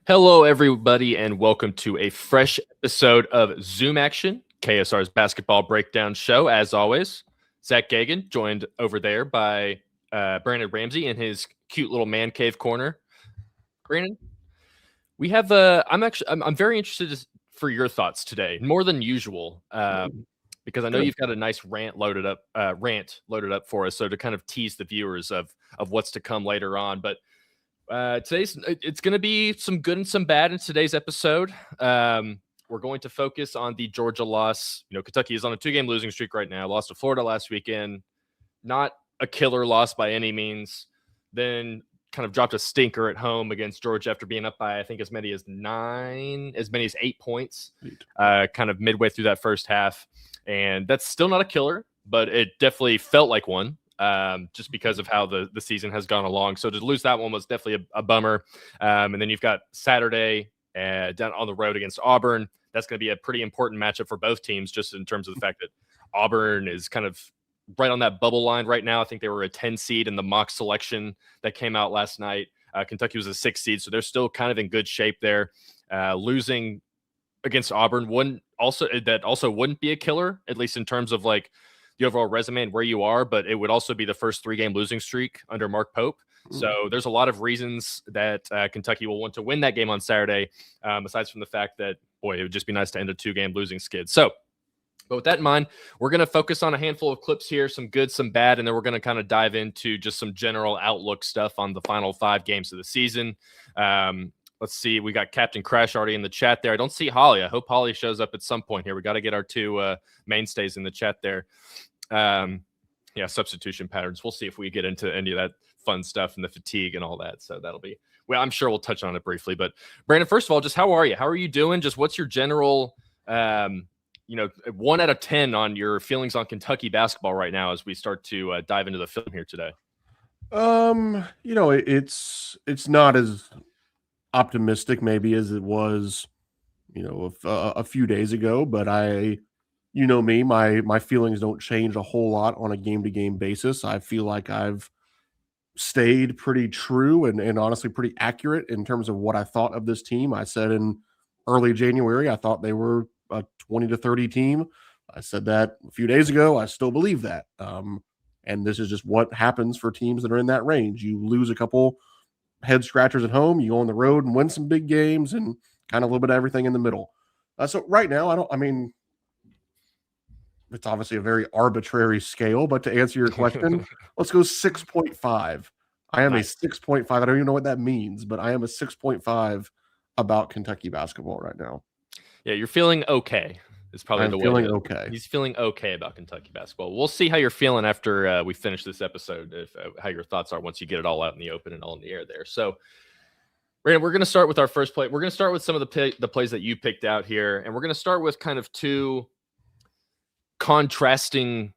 Hello, everybody, and welcome to a fresh episode of Zoom Action, KSR's basketball breakdown show. As always, Zack Geoghegan, joined over there by Brandon Ramsey in his cute little man cave corner. Brandon, we have I'm very interested for your thoughts today, more than usual, because I know Good. you've got a nice rant loaded up for us. So to kind of tease the viewers of what's to come later on, but it's going to be some good and some bad in today's episode. We're going to focus on the Georgia loss. Kentucky is on a 2-game losing streak right now. Lost to Florida last weekend. Not a killer loss by any means. Then kind of dropped a stinker at home against Georgia after being up by, I think, as many as 8 points, kind of midway through that first half. And that's still not a killer, but it definitely felt like one. Just because of how the season has gone along. So to lose that one was definitely a bummer. And then you've got Saturday down on the road against Auburn. That's going to be a pretty important matchup for both teams, just in terms of the fact that Auburn is kind of right on that bubble line right now. I think they were a 10 seed in the mock selection that came out last night. Kentucky was a 6 seed, so they're still kind of in good shape there. Losing against Auburn wouldn't be a killer, at least in terms of like the overall resume and where you are, but it would also be the first 3-game losing streak under Mark Pope. So there's a lot of reasons that Kentucky will want to win that game on Saturday, aside from the fact that, boy, it would just be nice to end a 2-game losing skid. So, but with that in mind, we're going to focus on a handful of clips here, some good, some bad, and then we're going to kind of dive into just some general outlook stuff on the final 5 games of the season. Let's see. We got Captain Crash already in the chat there. I don't see Holly. I hope Holly shows up at some point here. We got to get our 2 mainstays in the chat there. Yeah, substitution patterns. We'll see if we get into any of that fun stuff and the fatigue and all that. So that'll be, well, I'm sure we'll touch on it briefly. But Brandon, first of all, just how are you? How are you doing? Just what's your general, 1 out of 10 on your feelings on Kentucky basketball right now as we start to dive into the film here today? It's not as optimistic maybe as it was, a few days ago, but my feelings don't change a whole lot on a game-to-game basis. I feel like I've stayed pretty true and honestly pretty accurate in terms of what I thought of this team. I said in early January, I thought they were a 20 to 30 team. I said that a few days ago. I still believe that. And this is just what happens for teams that are in that range. You lose a couple head scratchers at home, you go on the road and win some big games, and kind of a little bit of everything in the middle. So right now, it's obviously a very arbitrary scale, but to answer your question, let's go 6.5. I am nice. A 6.5. I don't even know what that means, but I am a 6.5 about Kentucky basketball right now. Yeah, you're feeling okay. It's probably the way. Feeling okay. He's feeling okay about Kentucky basketball. We'll see how you're feeling after we finish this episode, how your thoughts are once you get it all out in the open and all in the air there. So, Brandon, we're going to start with our first play. We're going to start with some of the plays that you picked out here, and we're going to start with kind of 2 contrasting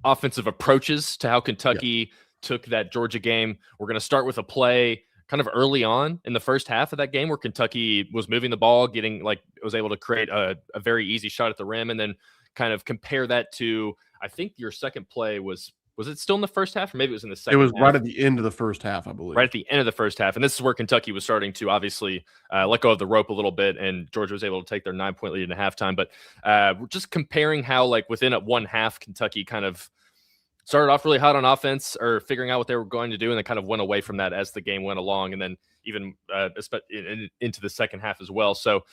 offensive approaches to how Kentucky took that Georgia game. We're going to start with a play kind of early on in the first half of that game where Kentucky was moving the ball, was able to create a very easy shot at the rim, and then kind of compare that to, I think your second play was it still in the first half, or maybe it was in the second half? It was right at the end of the first half, I believe. Right at the end of the first half. And this is where Kentucky was starting to obviously let go of the rope a little bit, and Georgia was able to take their 9-point lead in halftime. But we're just comparing how, like, within a 1 half, Kentucky kind of started off really hot on offense, or figuring out what they were going to do, and then kind of went away from that as the game went along, and then even into the second half as well. So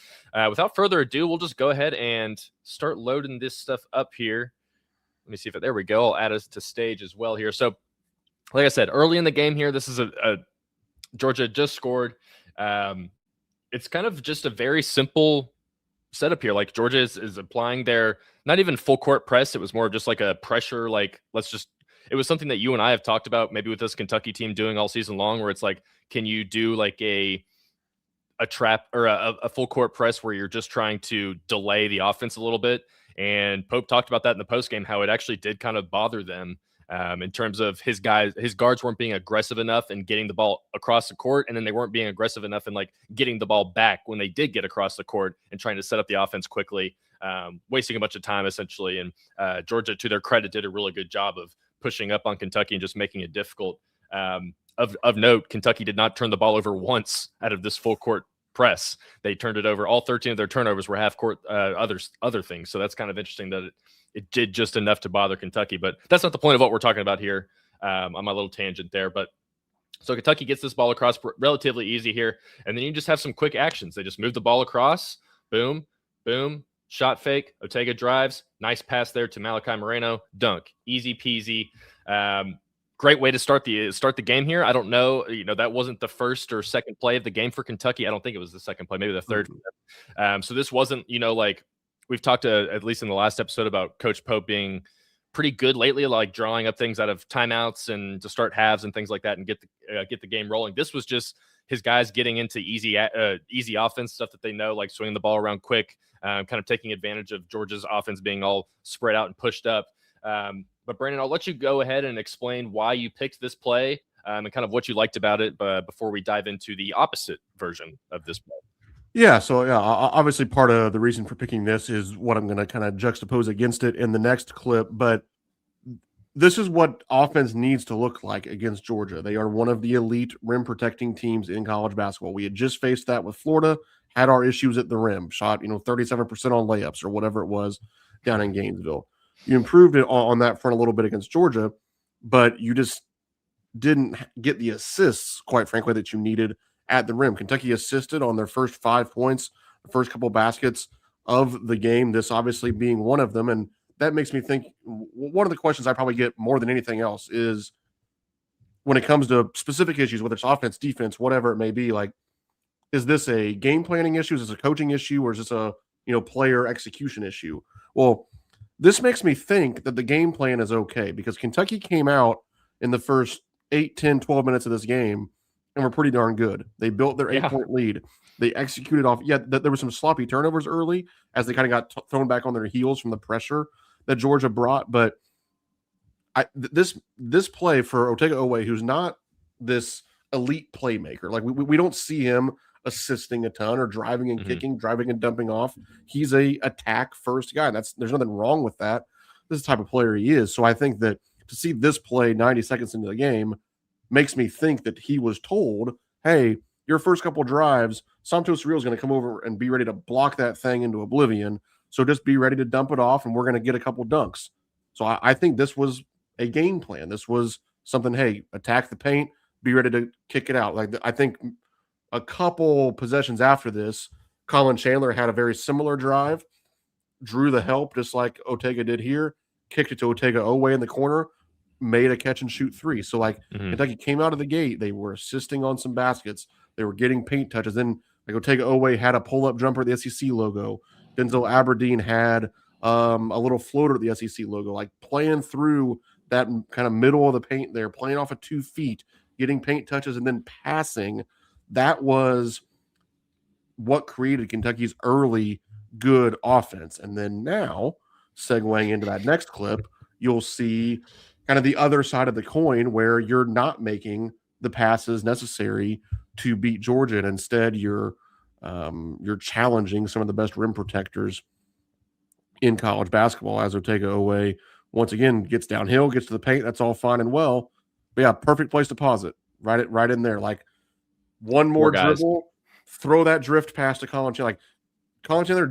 without further ado, we'll just go ahead and start loading this stuff up here. Let me see if there we go. I'll add us to stage as well here. So like I said, early in the game here, this is a Georgia just scored. It's kind of just a very simple setup here. Like, Georgia is applying their, not even full court press. It was more of just like a pressure, like, it was something that you and I have talked about maybe with this Kentucky team doing all season long, where it's like, can you do like a trap or a full court press where you're just trying to delay the offense a little bit? And Pope talked about that in the postgame, how it actually did kind of bother them in terms of his guards weren't being aggressive enough and getting the ball across the court, and then they weren't being aggressive enough in like getting the ball back when they did get across the court and trying to set up the offense quickly, wasting a bunch of time essentially. And Georgia, to their credit, did a really good job of pushing up on Kentucky and just making it difficult. of note, Kentucky did not turn the ball over once out of this full court press. They turned it over. All 13 of their turnovers were half court other things. So that's kind of interesting that it did just enough to bother Kentucky. But that's not the point of what we're talking about here. On my little tangent there. But so Kentucky gets this ball across relatively easy here. And then you just have some quick actions. They just move the ball across. Boom, boom, shot fake. Otega drives. Nice pass there to Malachi Moreno. Dunk. Easy peasy. Great way to start the game here. I don't know. That wasn't the first or second play of the game for Kentucky. I don't think it was the second play, maybe the third. So this wasn't, like we've talked at least in the last episode about Coach Pope being pretty good lately, like drawing up things out of timeouts and to start halves and things like that and get the game rolling. This was just his guys getting into easy offense stuff that they know, like swinging the ball around quick, kind of taking advantage of Georgia's offense being all spread out and pushed up. But Brandon, I'll let you go ahead and explain why you picked this play and kind of what you liked about it before we dive into the opposite version of this play. Yeah, so obviously part of the reason for picking this is what I'm going to kind of juxtapose against it in the next clip, but this is what offense needs to look like against Georgia. They are one of the elite rim protecting teams in college basketball. We had just faced that with Florida, had our issues at the rim, shot 37% on layups or whatever it was down in Gainesville. You improved it on that front a little bit against Georgia, but you just didn't get the assists, quite frankly, that you needed at the rim. Kentucky assisted on their first 5 points, the first couple baskets of the game, this obviously being one of them. And that makes me think one of the questions I probably get more than anything else is when it comes to specific issues, whether it's offense, defense, whatever it may be, like, is this a game planning issue? Is this a coaching issue? Or is this a player execution issue? Well, this makes me think that the game plan is okay because Kentucky came out in the first 8, 10, 12 minutes of this game and were pretty darn good. They built their 8-point lead. They executed off. Yeah, there were some sloppy turnovers early as they kind of got thrown back on their heels from the pressure that Georgia brought. But this play for Otega Oway, who's not this elite playmaker, like we don't see him assisting a ton or driving and kicking, driving and dumping off. He's a attack first guy. There's nothing wrong with that. This is the type of player he is. So I think that to see this play 90 seconds into the game makes me think that he was told, hey, your first couple drives, Santos Real is going to come over and be ready to block that thing into oblivion. So just be ready to dump it off, and we're going to get a couple dunks. So I think this was a game plan. This was something, hey, attack the paint, be ready to kick it out. Like I think a couple possessions after this, Colin Chandler had a very similar drive, drew the help just like Otega did here, kicked it to Otega Oway in the corner, made a catch and shoot 3. So like Kentucky came out of the gate, they were assisting on some baskets, they were getting paint touches. Then like Otega Oway had a pull-up jumper at the SEC logo. Denzel Aberdeen had a little floater at the SEC logo, like playing through that kind of middle of the paint there, playing off of 2 feet, getting paint touches, and then passing. That was what created Kentucky's early good offense. And then now, segueing into that next clip, you'll see kind of the other side of the coin where you're not making the passes necessary to beat Georgia, and instead you're challenging some of the best rim protectors in college basketball, as Otega Oway once again gets downhill, gets to the paint. That's all fine and well, but yeah, perfect place to pause it. Right in there. Like one more dribble, throw that drift pass to Colin Chandler. Like Colin Chandler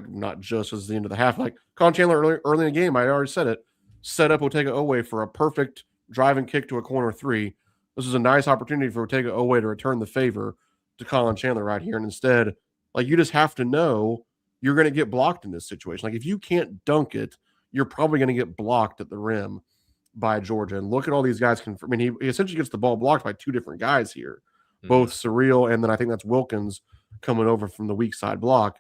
not just as the end of the half. Like Colin Chandler early in the game, I already said it, set up Otega Oway for a perfect drive and kick to a corner 3. This is a nice opportunity for Otega Oway to return the favor to Colin Chandler right here. And instead, like, you just have to know you're going to get blocked in this situation. Like if you can't dunk it, you're probably going to get blocked at the rim by Georgia. And look at all these guys. I mean, he essentially gets the ball blocked by 2 different guys here, both Surreal and then I think that's Wilkins coming over from the weak side block.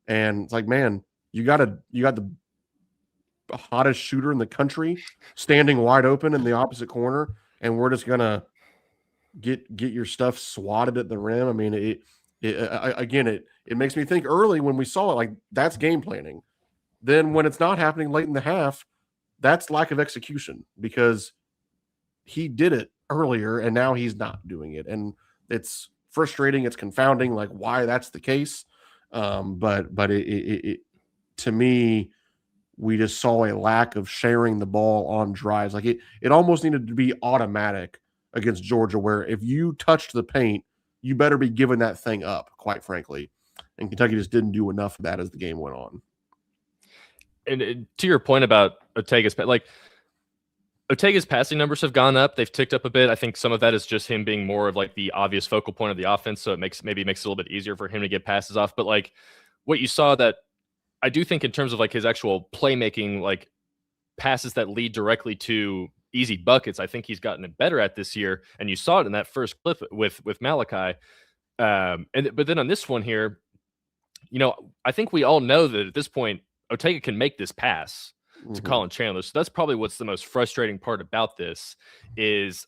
And it's like, man, you got the hottest shooter in the country standing wide open in the opposite corner, and we're just gonna get your stuff swatted at the rim. I mean, it makes me think early when we saw it, like that's game planning. Then when it's not happening late in the half, that's lack of execution because he did it earlier and now he's not doing it. And it's frustrating. It's confounding, like why that's the case. But it to me, we just saw a lack of sharing the ball on drives. Like it almost needed to be automatic against Georgia, where if you touched the paint, you better be giving that thing up, quite frankly. And Kentucky just didn't do enough of that as the game went on. And to your point about Otega's passing numbers have gone up. They've ticked up a bit. I think some of that is just him being more of like the obvious focal point of the offense. So it makes it a little bit easier for him to get passes off. But like what you saw, that I do think in terms of like his actual playmaking, like passes that lead directly to easy buckets, I think he's gotten it better at this year. And you saw it in that first clip with Malachi. But then on this one here, I think we all know that at this point, Otega can make this pass to Colin Chandler. So that's probably what's the most frustrating part about this is,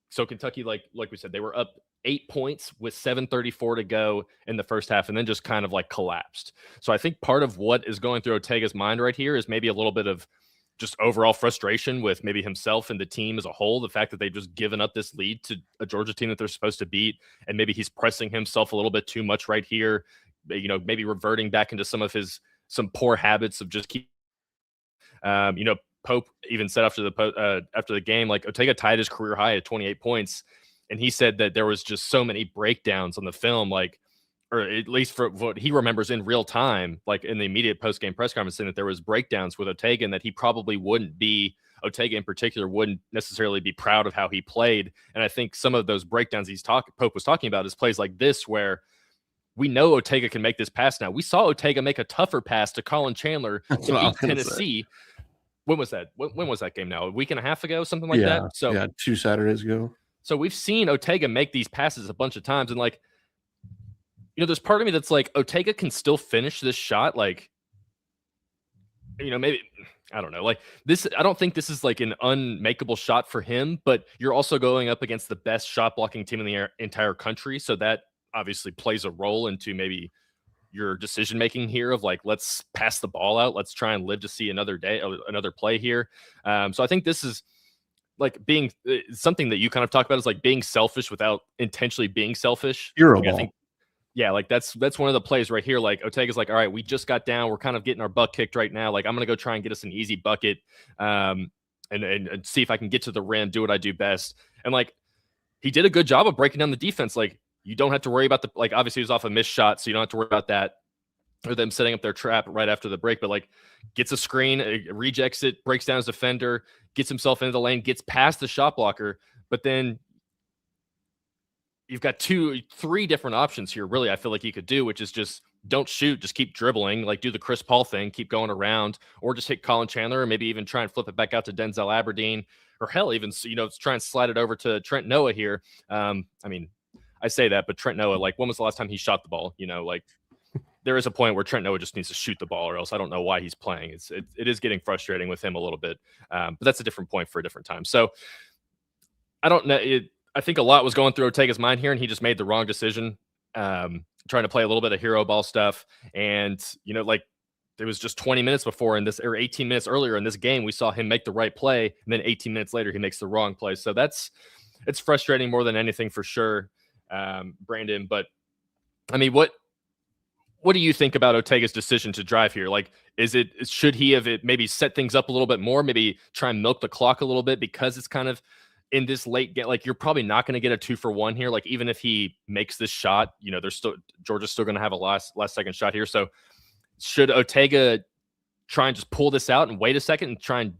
so Kentucky, like we said, they were up 8 points with 7:34 to go in the first half and then just kind of like collapsed. So I think part of what is going through Otega's mind right here is maybe a little bit of just overall frustration with maybe himself and the team as a whole. The fact that they've just given up this lead to a Georgia team that they're supposed to beat. And maybe he's pressing himself a little bit too much right here, maybe reverting back into some poor habits of just keep, Pope even said after the game, like Otega tied his career high at 28 points. And he said that there was just so many breakdowns on the film, like, or at least for what he remembers in real time, like in the immediate post-game press conference, saying that there was breakdowns with Otega and that he probably Otega in particular wouldn't necessarily be proud of how he played. And I think some of those breakdowns Pope was talking about is plays like this, where we know Otega can make this pass now. We saw Otega make a tougher pass to Colin Chandler to beat Tennessee. When was that? When was that game now? A week and a half ago, something like that? So 2 Saturdays ago. So we've seen Otega make these passes a bunch of times. And like, there's part of me that's like, Otega can still finish this shot. Like, maybe, I don't know. Like this, I don't think this is like an unmakeable shot for him, but you're also going up against the best shot blocking team in the entire country. So that obviously plays a role into maybe your decision making here of like, let's pass the ball out. Let's try and live to see another play here. So I think this is like being something that you kind of talk about is like being selfish without intentionally being selfish. Hero like, ball. I think, like that's one of the plays right here. Like Otega's like, all right, we just got down. We're kind of getting our butt kicked right now. Like I'm going to go try and get us an easy bucket and see if I can get to the rim, do what I do best. And like, he did a good job of breaking down the defense. Like you don't have to worry about obviously it was off a missed shot, so you don't have to worry about that or them setting up their trap right after the break, but like gets a screen, rejects it, breaks down his defender, gets himself into the lane, gets past the shot blocker. But then you've got 3 different options here, really, I feel like you could do, which is just don't shoot, just keep dribbling, like do the Chris Paul thing, keep going around, or just hit Colin Chandler, or maybe even try and flip it back out to Denzel Aberdeen, or hell, even, try and slide it over to Trent Noah here. I mean, I say that, but Trent Noah, like, when was the last time he shot the ball? Like, there is a point where Trent Noah just needs to shoot the ball, or else I don't know why he's playing. It is getting frustrating with him a little bit, but that's a different point for a different time. So I don't know. I think a lot was going through Otega's mind here, and he just made the wrong decision, trying to play a little bit of hero ball stuff. And, like it was just 20 minutes before in this, or 18 minutes earlier in this game, we saw him make the right play. And then 18 minutes later, he makes the wrong play. So it's frustrating more than anything for sure, Brandon. But I mean, what do you think about Otega's decision to drive here? Like, should he have maybe set things up a little bit more, maybe try and milk the clock a little bit, because it's kind of in this late game, like you're probably not going to get a 2-for-1 here. Like even if he makes this shot, Georgia's still going to have a last second shot here. So should Otega try and just pull this out and wait a second and try and,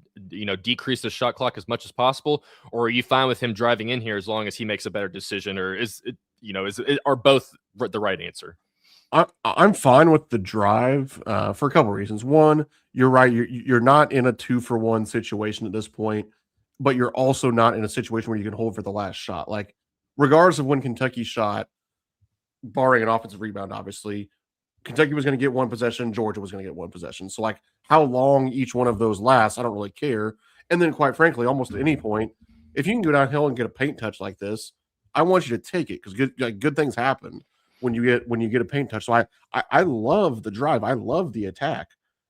decrease the shot clock as much as possible? Or are you fine with him driving in here as long as he makes a better decision? Or are both the right answer? I'm fine with the drive for a couple of reasons. One, you're right. You're not in a 2-for-1 situation at this point, but you're also not in a situation where you can hold for the last shot. Like, regardless of when Kentucky shot, barring an offensive rebound, obviously, Kentucky was going to get one possession, Georgia was going to get one possession. So, like, how long each one of those lasts, I don't really care. And then, quite frankly, almost at any point, if you can go downhill and get a paint touch like this, I want you to take it, because good things happen when you get a paint touch. So I love the drive. I love the attack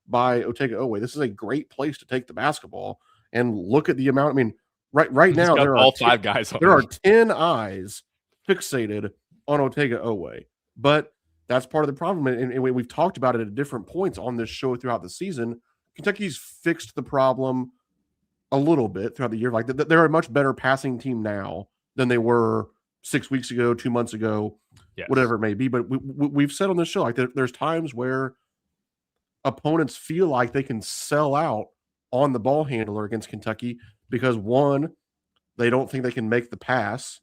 by Otega Oway. This is a great place to take the basketball. And look at the amount. I mean, right now there are all 5 guys. There are 10 eyes fixated on Otega Oway, but that's part of the problem. And we've talked about it at different points on this show throughout the season. Kentucky's fixed the problem a little bit throughout the year. Like they're a much better passing team now than they were 6 weeks ago, 2 months ago, Yes. whatever it may be. But we've said on the show, like there's times where opponents feel like they can sell out on the ball handler against Kentucky because one, they don't think they can make the pass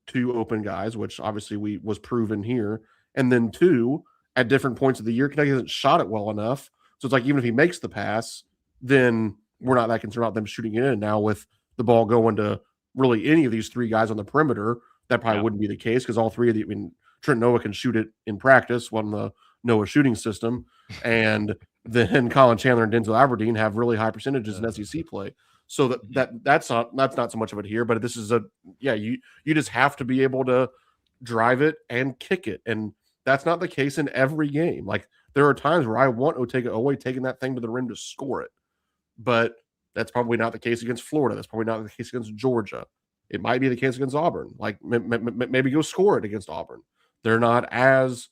to open guys, which obviously was proven here. And then two, at different points of the year, Kentucky hasn't shot it well enough. So it's like even if he makes the pass, then we're not that concerned about them shooting it in. Now with the ball going to really any of these three guys on the perimeter, that probably wouldn't be the case because all three of the, I mean, Trent Noah can shoot it in practice on the Noah shooting system. And then Colin Chandler and Denzel Aberdeen have really high percentages in SEC play. So that's not so much of it here, but this is you just have to be able to drive it and kick it. And that's not the case in every game. Like there are times where I want Otega Oway taking that thing to the rim to score it, but that's probably not the case against Florida. That's probably not the case against Georgia. It might be the case against Auburn. Like maybe go score it against Auburn. They're not as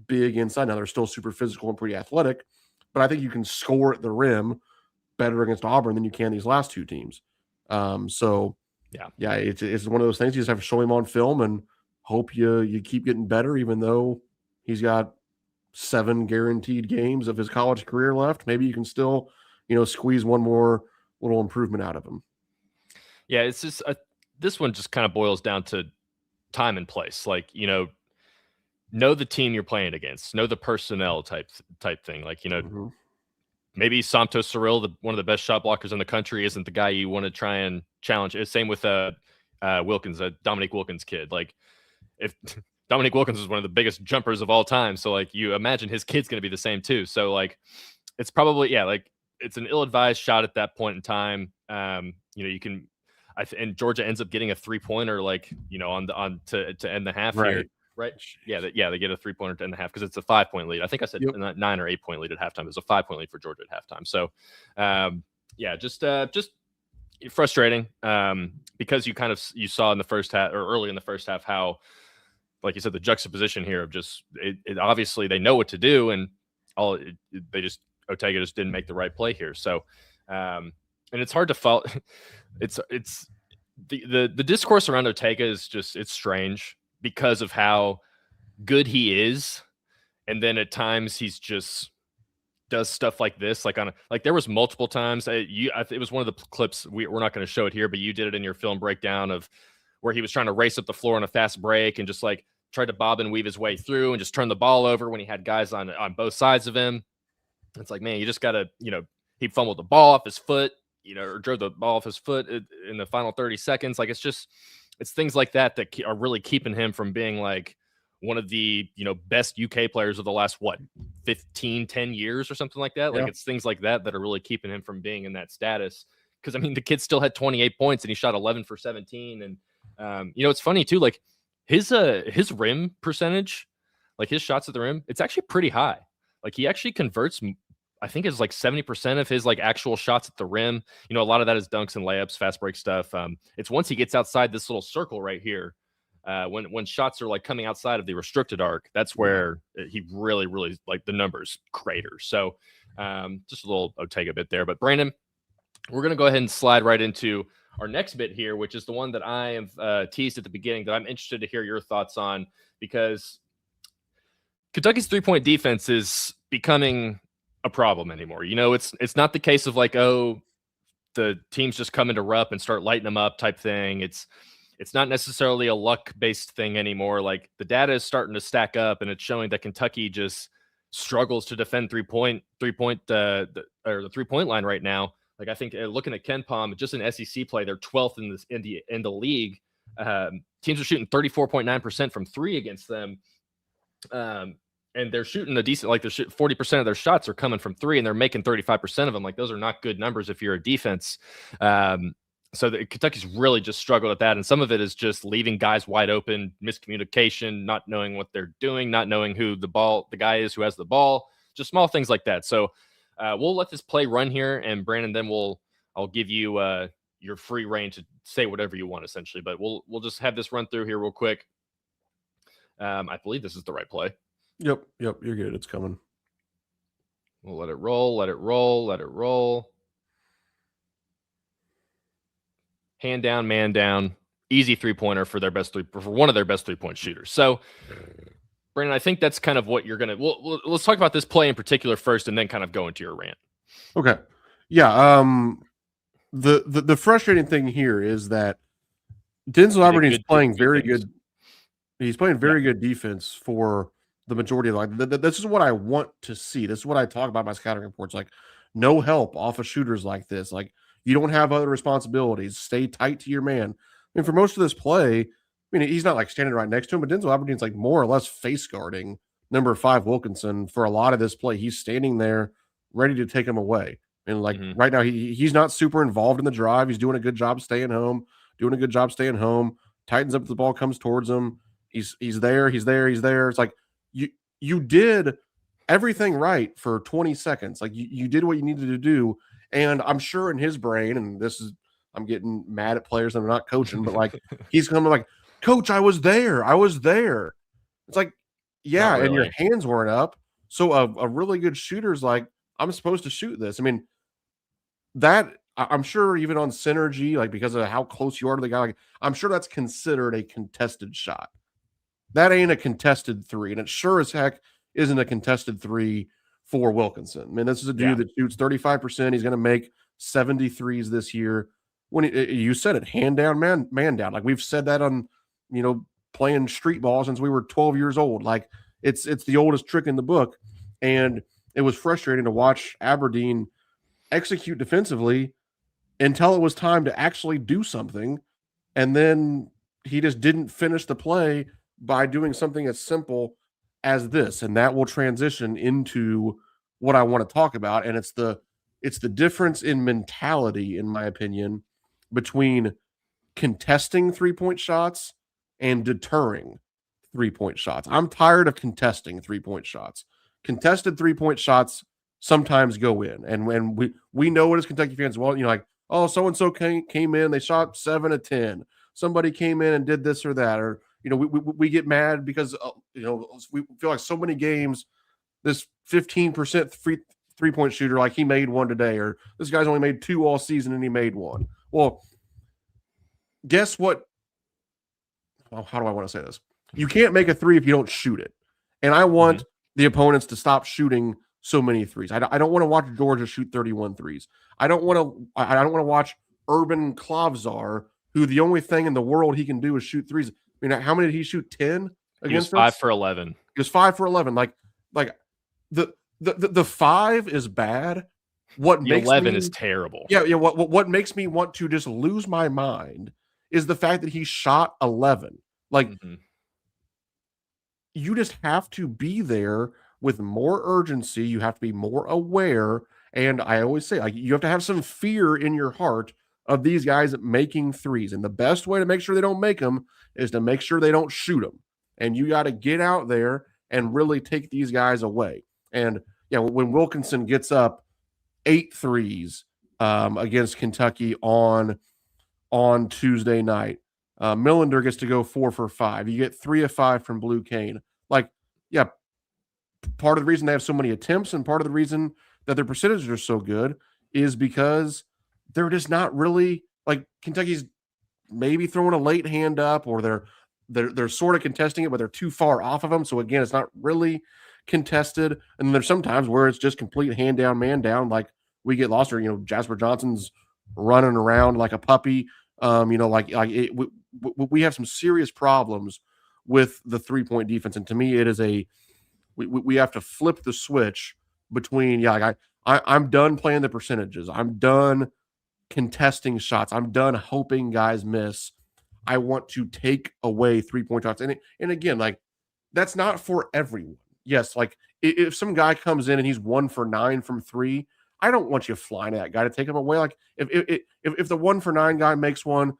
big inside. Now they're still super physical and pretty athletic, but I think you can score at the rim better against Auburn than you can these last two teams. So it's one of those things you just have to show him on film and hope you keep getting better, even though he's got 7 guaranteed games of his college career left. Maybe you can still, squeeze one more little improvement out of him. Yeah, it's just this one just kind of boils down to time and place. Like, know the team you're playing against, know the personnel type thing. Like, maybe Santos Cyril, one of the best shot blockers in the country, isn't the guy you want to try and challenge. Same with Wilkins, Dominique Wilkins kid. Like, if Dominique Wilkins is one of the biggest jumpers of all time, so like you imagine his kid's going to be the same too. So like, it's probably it's an ill-advised shot at that point in time. You can, and Georgia ends up getting a 3-pointer, like to end the half here. Right. Yeah. They get a 3-pointer to end the half because it's a 5-point lead. I think I said 9 or 8-point lead at halftime. It's a 5-point lead for Georgia at halftime. So, just frustrating because you saw in the first half or early in the first half how, like you said, the juxtaposition here of just it obviously they know what to do and Otega just didn't make the right play here. So, and it's hard to follow. It's the discourse around Otega is just it's strange. Because of how good he is, and then at times he's just does stuff like this. Like there was multiple times it was one of the clips we're not going to show it here, but you did it in your film breakdown of where he was trying to race up the floor on a fast break and just like tried to bob and weave his way through and just turn the ball over when he had guys on both sides of him. It's like, man, you just got to he fumbled the ball off his foot, or drove the ball off his foot in the final 30 seconds. Like it's things like that are really keeping him from being like one of the, best UK players of the last, 10 years or something like that. Like it's things like that are really keeping him from being in that status. Cause I mean, the kid still had 28 points and he shot 11 for 17. And, it's funny too, like his rim percentage, like his shots at the rim, it's actually pretty high. Like he actually converts, I think it's like 70% of his like actual shots at the rim. A lot of that is dunks and layups, fast break stuff. It's once he gets outside this little circle right here, when shots are like coming outside of the restricted arc, that's where he really, really like the numbers crater. So just a little Otega bit there. But Brandon, we're going to go ahead and slide right into our next bit here, which is the one that I have teased at the beginning that I'm interested to hear your thoughts on, because Kentucky's 3-point defense is becoming a problem anymore. It's not the case of like, oh, the teams just come into Rupp and start lighting them up type thing. It's not necessarily a luck based thing anymore. Like the data is starting to stack up and it's showing that Kentucky just struggles to defend the 3-point line right now. Like I think looking at KenPom, just in SEC play, they're 12th in the league. Teams are shooting 34.9% from 3 against them. And they're shooting a decent, like 40% of their shots are coming from 3 and they're making 35% of them. Like those are not good numbers if you're a defense. So Kentucky's really just struggled at that. And some of it is just leaving guys wide open, miscommunication, not knowing what they're doing, not knowing who the guy is who has the ball, just small things like that. So we'll let this play run here, and Brandon, then I'll give you your free reign to say whatever you want essentially, but we'll just have this run through here real quick. I believe this is the right play. Yep, you're good. It's coming. We'll let it roll. hand down, man down, easy 3-pointer for one of their best 3-point shooters. So, Brandon, I think that's kind of what you're gonna. Let's talk about this play in particular first, and then kind of go into your rant. Okay, yeah. The frustrating thing here is that Denzel Aberdeen is playing very good. He's playing very good defense for the majority of the line. This is what I want to see. This is what I talk about in my scouting reports. Like, no help off of shooters like this. Like, you don't have other responsibilities. Stay tight to your man. I mean, for most of this play, I mean, he's not like standing right next to him, but Denzel Aberdeen's like more or less face guarding number 5 Wilkinson for a lot of this play. He's standing there ready to take him away. And like right now, he's not super involved in the drive. He's doing a good job staying home, tightens up if the ball comes towards him. He's there. It's like you did everything right for 20 seconds. Like you did what you needed to do. And I'm sure in his brain, and I'm getting mad at players that I'm not coaching, but like he's coming like, Coach, I was there. It's like, yeah, really. And your hands weren't up. So a really good shooter's like, I'm supposed to shoot this. I mean, that I'm sure even on synergy, like because of how close you are to the guy, like I'm sure that's considered a contested shot. That ain't a contested 3, and it sure as heck isn't a contested 3 for Wilkinson. I mean, this is a dude that shoots 35%. He's going to make 73s this year. When you said it, hand down, man down. Like we've said that on, playing street ball since we were 12 years old. Like it's the oldest trick in the book, and it was frustrating to watch Aberdeen execute defensively until it was time to actually do something, and then he just didn't finish the play by doing something as simple as this. And that will transition into what I want to talk about. And it's the difference in mentality, in my opinion, between contesting 3-point shots and deterring 3-point shots. I'm tired of contesting 3-point shots. Contested 3-point shots sometimes go in. And when we know it as Kentucky fans, well, like, oh, so-and-so came in, they shot 7 of 10. Somebody came in and did this or that, or we get mad because we feel like so many games this 15% 3-point shooter, like he made one today, or this guy's only made 2 all season and he made one. Well, guess what? Well, how do I want to say this? You can't make a 3 if you don't shoot it. And I want the opponents to stop shooting so many 3s. I don't want to watch Georgia shoot 31 3s. I don't want to watch Urban Klavzar, who the only thing in the world he can do is shoot 3s. I mean, how many did he shoot? 10 against us? He was 5 for 11. He was 5 for 11. Like the 5 is bad. What makes 11 is terrible. Yeah. What makes me want to just lose my mind is the fact that he shot 11. Like you just have to be there with more urgency. You have to be more aware. And I always say, like, you have to have some fear in your heart of these guys making 3s. And the best way to make sure they don't make them is to make sure they don't shoot them. And you got to get out there and really take these guys away. And yeah, when Wilkinson gets up 8 3s against Kentucky on Tuesday night, Millender gets to go 4 for 5. You get 3 of 5 from Blue Cane. Like, yeah, part of the reason they have so many attempts and part of the reason that their percentages are so good is because they're just not really, like, Kentucky's maybe throwing a late hand up, or they're sort of contesting it, but they're too far off of them. So again, it's not really contested. And then there's sometimes where it's just complete hand down, man down, like we get lost, or Jasper Johnson's running around like a puppy. We have some serious problems with the 3-point defense, and to me, it is we have to flip the switch between I'm done playing the percentages. I'm done contesting shots. I'm done hoping guys miss. I want to take away 3-point shots. And again, like, that's not for everyone. Yes, like if some guy comes in and he's 1 for 9 from 3, I don't want you flying at that guy to take him away. Like if the 1 for 9 guy makes one,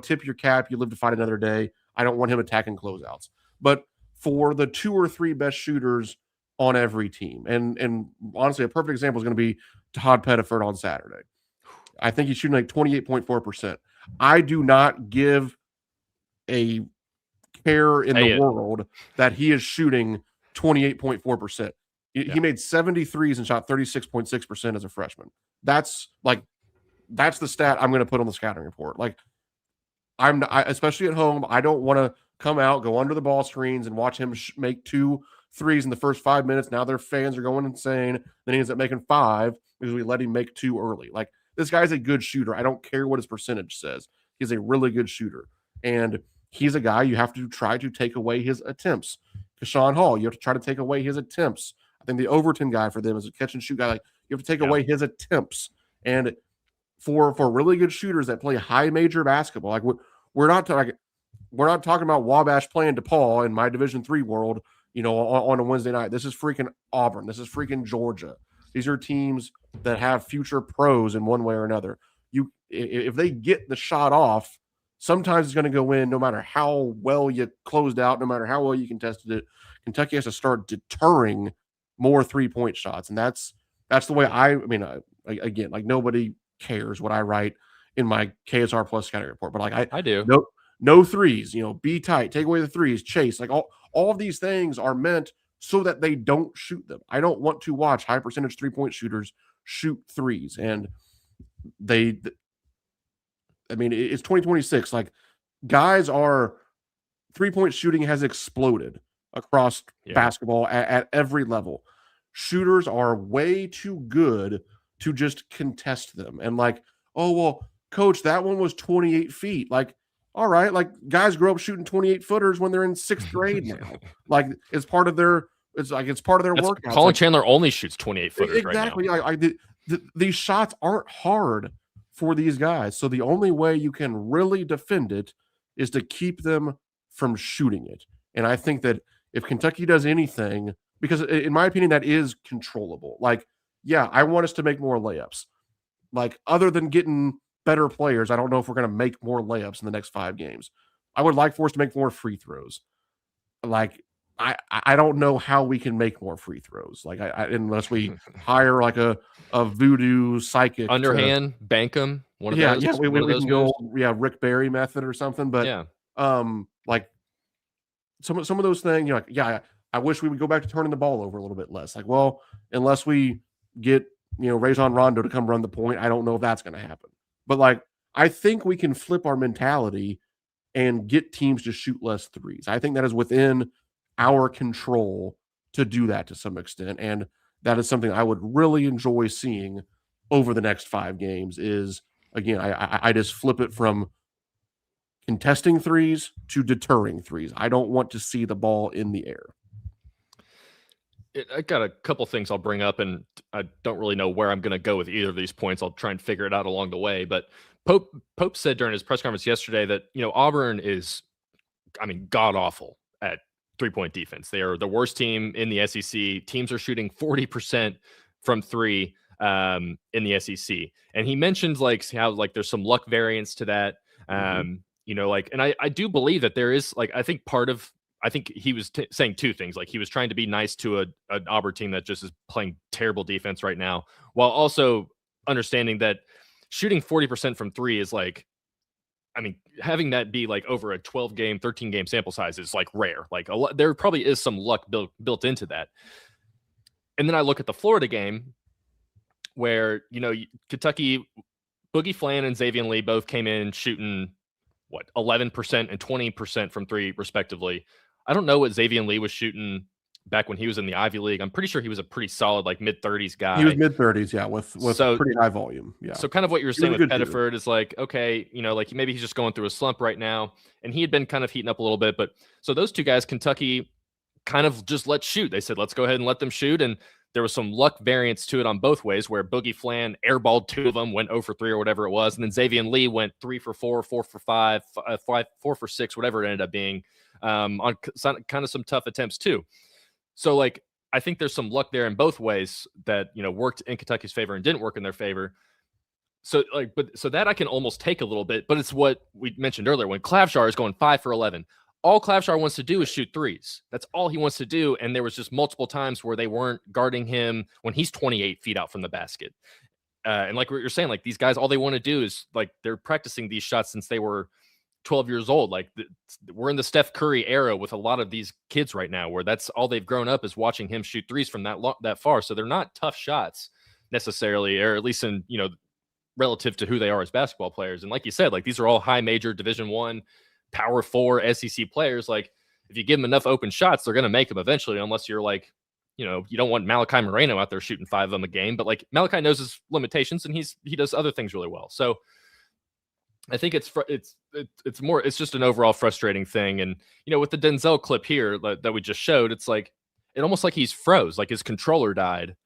tip your cap, you live to fight another day. I don't want him attacking closeouts. But for the 2 or 3 best shooters on every team, and honestly, a perfect example is going to be Todd Pettiford on Saturday. I think he's shooting like 28.4%. I do not give a care in the world that he is shooting 28.4%. He made 73s and shot 36.6% as a freshman. That's the stat I'm going to put on the scouting report. Like, especially at home, I don't want to come out, go under the ball screens, and watch him make 2 threes in the first 5 minutes. Now their fans are going insane. Then he ends up making 5 because we let him make 2 early. Like, this guy's a good shooter. I don't care what his percentage says. He's a really good shooter, and he's a guy you have to try to take away his attempts. Keshawn Hall, you have to try to take away his attempts. I think the Overton guy for them is a catch and shoot guy. Like, you have to take away his attempts. And for really good shooters that play high major basketball, like, we're not talking about Wabash playing DePaul in my Division III world, on a Wednesday night. This is freaking Auburn. This is freaking Georgia. These are teams that have future pros in one way or another. If they get the shot off, sometimes it's going to go in no matter how well you closed out, no matter how well you contested it. Kentucky has to start deterring more 3-point shots. And that's the way again, like, nobody cares what I write in my KSR plus scouting report, but like I do. No threes, be tight, take away the threes, chase. Like, all of these things are meant so that they don't shoot them. I don't want to watch high percentage 3-point shooters shoot threes. And it's 2026. Like, guys are 3-point shooting has exploded across basketball at every level. Shooters are way too good to just contest them. And like, oh, well, coach, that one was 28 feet. Like, all right, like, guys grow up shooting 28 footers when they're in 6th grade now. Like, it's part of their workout. Colin Chandler only shoots 28 footers exactly. Right now. These shots aren't hard for these guys. So the only way you can really defend it is to keep them from shooting it. And I think that if Kentucky does anything, because in my opinion, that is controllable. Like, yeah, I want us to make more layups. Like, other than getting better players, I don't know if we're going to make more layups in the next 5 games. I would like for us to make more free throws. Like, I don't know how we can make more free throws. Like, unless we hire like a voodoo psychic, underhand, bank them. We can go Rick Barry method or something. But like, some of those things, I wish we would go back to turning the ball over a little bit less. Like, well, unless we get Rajon Rondo to come run the point, I don't know if that's going to happen. But like, I think we can flip our mentality and get teams to shoot less threes. I think that is within our control to do that to some extent. And that is something I would really enjoy seeing over the next 5 games is, again, I just flip it from contesting threes to deterring threes. I don't want to see the ball in the air. I got a couple things I'll bring up, and I don't really know where I'm going to go with either of these points. I'll try and figure it out along the way. But Pope said during his press conference yesterday that, Auburn is, god awful at 3-point defense. They are the worst team in the SEC. Teams are shooting 40% from 3 in the SEC. And he mentioned like how like there's some luck variance to that. And I do believe that there is, like, I think he was saying 2 things. Like, he was trying to be nice to an Auburn team that just is playing terrible defense right now, while also understanding that shooting 40% from 3 is like, having that be like over a 12-game, 13-game sample size is like rare. Like, there probably is some luck built into that. And then I look at the Florida game where, Kentucky, Boogie Flan and Xavier Lee both came in shooting 11% and 20% from 3 respectively. I don't know what Xavier Lee was shooting back when he was in the Ivy League. I'm pretty sure he was a pretty solid, like, mid-30s guy. He was mid-30s, yeah, with pretty high volume. Yeah. So kind of what you were saying with Pettiford is like, okay, like maybe he's just going through a slump right now, and he had been kind of heating up a little bit. But so those 2 guys, Kentucky kind of just let shoot. They said, let's go ahead and let them shoot. And there was some luck variance to it on both ways, where Boogie Flan airballed 2 of them, went 0 for 3 or whatever it was. And then Xavier Lee went 3 for 4, 4 for 5, 4 for 6, whatever it ended up being, on kind of some tough attempts too. So like, I think there's some luck there in both ways that, worked in Kentucky's favor and didn't work in their favor. So like, so that I can almost take a little bit, but it's what we mentioned earlier when Clavshar is going 5 for 11. All Clavshar wants to do is shoot threes. That's all he wants to do. And there was just multiple times where they weren't guarding him when he's 28 feet out from the basket. And like what you're saying, like, these guys, all they want to do is, like, they're practicing these shots since they were 12 years old. Like, we're in the Steph Curry era with a lot of these kids right now, where that's all they've grown up is watching him shoot threes from that far. So they're not tough shots necessarily, or at least in, relative to who they are as basketball players. And like you said, like these are all high major Division I, Power 4 SEC players. Like if you give them enough open shots, they're going to make them eventually, unless you're like, you don't want Malachi Moreno out there shooting 5 of them a game. But like Malachi knows his limitations, and he does other things really well. So I think it's just an overall frustrating thing. And with the Denzel clip here that we just showed, it's like it almost like he's froze, like his controller died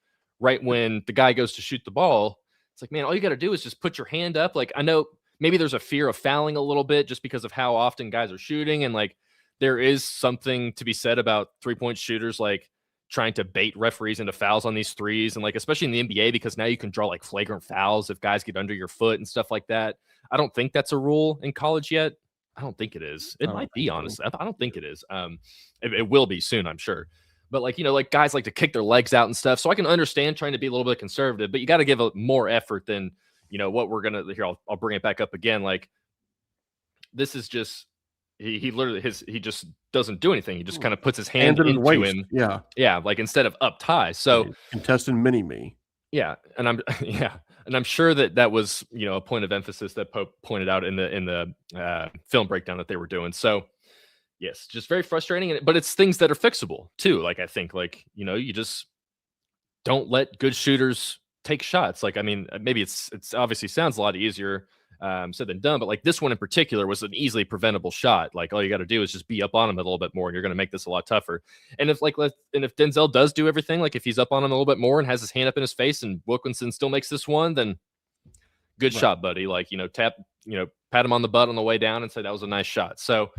right when the guy goes to shoot the ball. It's like, man, all you got to do is just put your hand up. Like, I know maybe there's a fear of fouling a little bit just because of how often guys are shooting, and like there is something to be said about 3-point shooters like trying to bait referees into fouls on these threes, and like especially in the NBA, because now you can draw like flagrant fouls if guys get under your foot and stuff like that. I don't think that's a rule in college yet. I don't think it is. It might be, honestly. I don't think it is. It will be soon, I'm sure. But like, like guys like to kick their legs out and stuff. So I can understand trying to be a little bit conservative, but you got to give more effort than, what we're going to here. I'll bring it back up again. Like this is just, he literally, he just doesn't do anything. He just kind of puts his hand into him. Yeah. Yeah. Like instead of up tie. So contestant mini-me. Yeah. And I'm sure that was, a point of emphasis that Pope pointed out in the film breakdown that they were doing. So yes, just very frustrating. But it's things that are fixable too. Like, I think like, you just don't let good shooters take shots. Like, I mean, maybe it's obviously sounds a lot easier said than done, but like this one in particular was an easily preventable shot. Like all you got to do is just be up on him a little bit more, and you're going to make this a lot tougher. And if Denzel does do everything, like if he's up on him a little bit more and has his hand up in his face, and Wilkinson still makes this one, then good shot, buddy. Like, pat him on the butt on the way down and say that was a nice shot. So,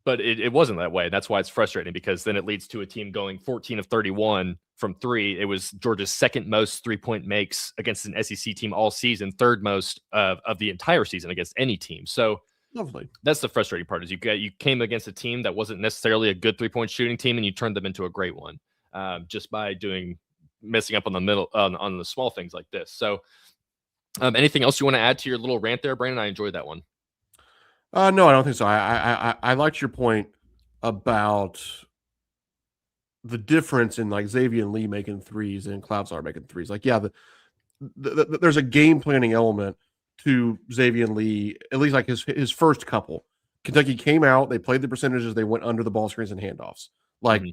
but it wasn't that way. That's why it's frustrating, because then it leads to a team going 14 of 31 from 3. It was Georgia's second most 3-point makes against an SEC team all season, third most of the entire season against any team. So lovely. That's the frustrating part, is you came against a team that wasn't necessarily a good 3-point shooting team, and you turned them into a great one just by messing up on the middle on the small things like this. So anything else you want to add to your little rant there, Brandon? I enjoyed that one. No, I don't think so. I liked your point about the difference in like Xavier and Lee making threes and Cloudslard making threes. Like, yeah, there's a game planning element to Xavier and Lee, at least like his first couple. Kentucky came out, they played the percentages, they went under the ball screens and handoffs. Like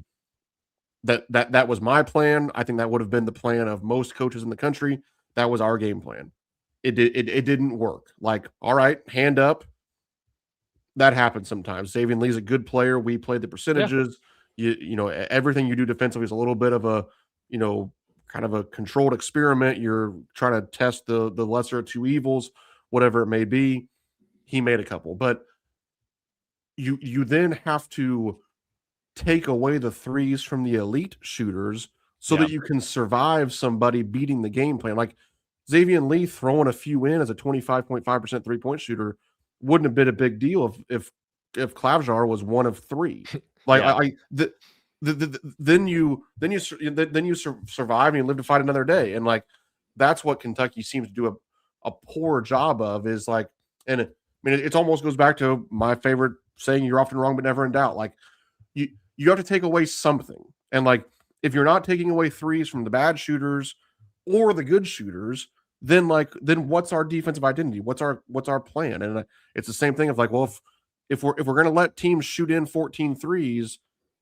that was my plan. I think that would have been the plan of most coaches in the country. That was our game plan. It didn't work. Like, all right, hand up. That happens sometimes. Xavier Lee's a good player. We played the percentages. Yeah. Everything you do defensively is a little bit of a, kind of a controlled experiment. You're trying to test the lesser of two evils, whatever it may be. He made a couple, but you then have to take away the threes from the elite shooters so that you can survive somebody beating the game plan. Like Xavier Lee throwing a few in as a 25.5% 3-point shooter wouldn't have been a big deal if Klavjar was 1 of 3. Like then you survive and you live to fight another day. And like that's what Kentucky seems to do a poor job of, is like, and it almost goes back to my favorite saying, you're often wrong but never in doubt. Like you have to take away something. And like if you're not taking away threes from the bad shooters or the good shooters, then what's our defensive identity? What's our plan? And it's the same thing of like, well, if we're going to let teams shoot in 14 threes,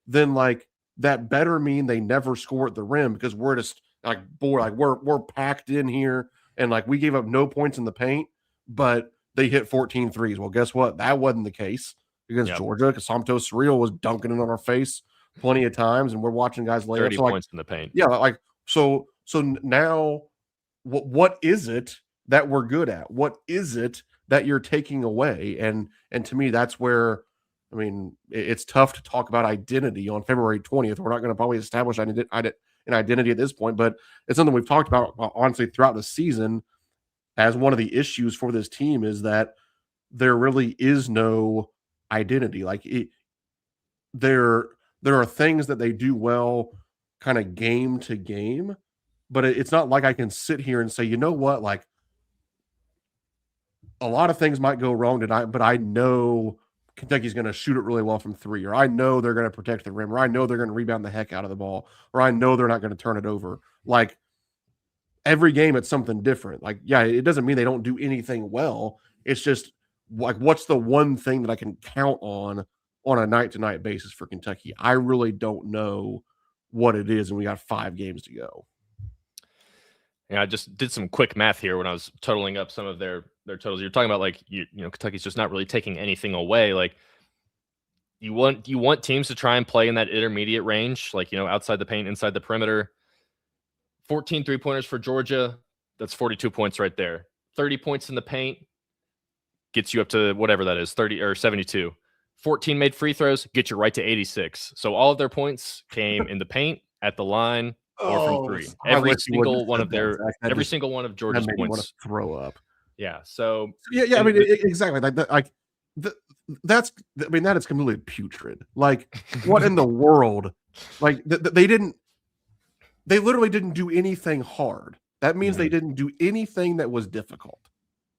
then like that better mean they never score at the rim, because we're just like, boy, like we're packed in here, and like we gave up no points in the paint, but they hit 14 threes. Well, guess what? That wasn't the case against Georgia, because Santos Surreal was dunking it on our face plenty of times, and we're watching guys lay 30 up. So points in the paint. Yeah, like so now. What is it that we're good at? What is it that you're taking away? And to me, that's where, I mean, it's tough to talk about identity on February 20th. We're not going to probably establish an identity at this point, but it's something we've talked about, honestly, throughout the season as one of the issues for this team, is that there really is no identity. Like there are things that they do well kind of game to game, but it's not like I can sit here and say, you know what, like a lot of things might go wrong tonight, but I know Kentucky's going to shoot it really well from 3, or I know they're going to protect the rim, or I know they're going to rebound the heck out of the ball, or I know they're not going to turn it over. Like every game it's something different. Like, yeah, it doesn't mean they don't do anything well. It's just like, what's the one thing that I can count on a night-to-night basis for Kentucky? I really don't know what it is, and we got 5 games to go. Yeah, I just did some quick math here when I was totaling up some of their totals. You're talking about like you know Kentucky's just not really taking anything away. Like you want teams to try and play in that intermediate range, like outside the paint, inside the perimeter. 14 3-pointers for Georgia. That's 42 points right there. 30 points in the paint gets you up to whatever that is, 30 or 72. 14 made free throws get you right to 86. So all of their points came in the paint, at the line, or from three. Every single one of Georgia's points. Want to throw up. Yeah. So yeah. I mean, exactly. That is completely putrid. Like, what in the world? Like, they literally didn't do anything hard. That means they didn't do anything that was difficult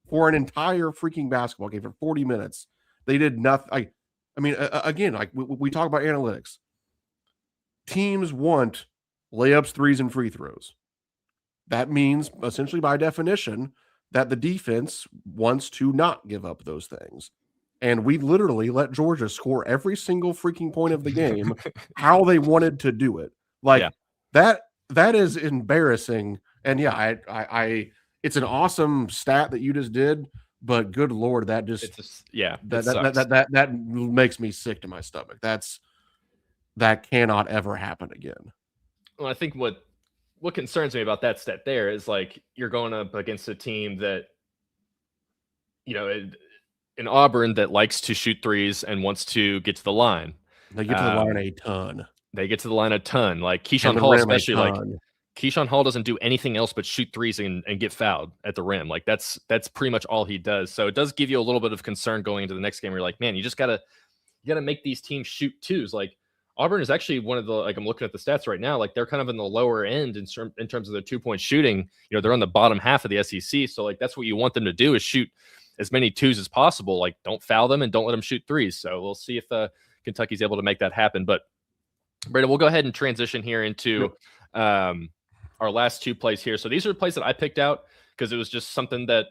for an entire freaking basketball game for 40 minutes. They did nothing. I mean, again, like we talk about analytics. Teams want layups, threes, and free throws. That means, essentially by definition, that the defense wants to not give up those things. And we literally let Georgia score every single freaking point of the game how they wanted to do it. Like, that is embarrassing. And yeah, I it's an awesome stat that you just did, but good Lord, that just that makes me sick to my stomach. That cannot ever happen again. Well, I think what concerns me about that stat there is, like, you're going up against a team that, in Auburn, that likes to shoot threes and wants to get to the line. They get to the line a ton. They get to the line a ton. Like Keyshawn Hall, especially. Like Keyshawn Hall doesn't do anything else but shoot threes and get fouled at the rim. Like that's pretty much all he does. So it does give you a little bit of concern going into the next game. Where you're like, man, you gotta make these teams shoot twos. Like Auburn is actually one of the, like, I'm looking at the stats right now, like they're kind of in the lower end in terms of their 2-point shooting. They're on the bottom half of the SEC. So like that's what you want them to do, is shoot as many twos as possible. Like, don't foul them and don't let them shoot threes. So we'll see if Kentucky's able to make that happen. But Brandon, we'll go ahead and transition here into our last 2 plays here. So these are plays that I picked out because it was just something that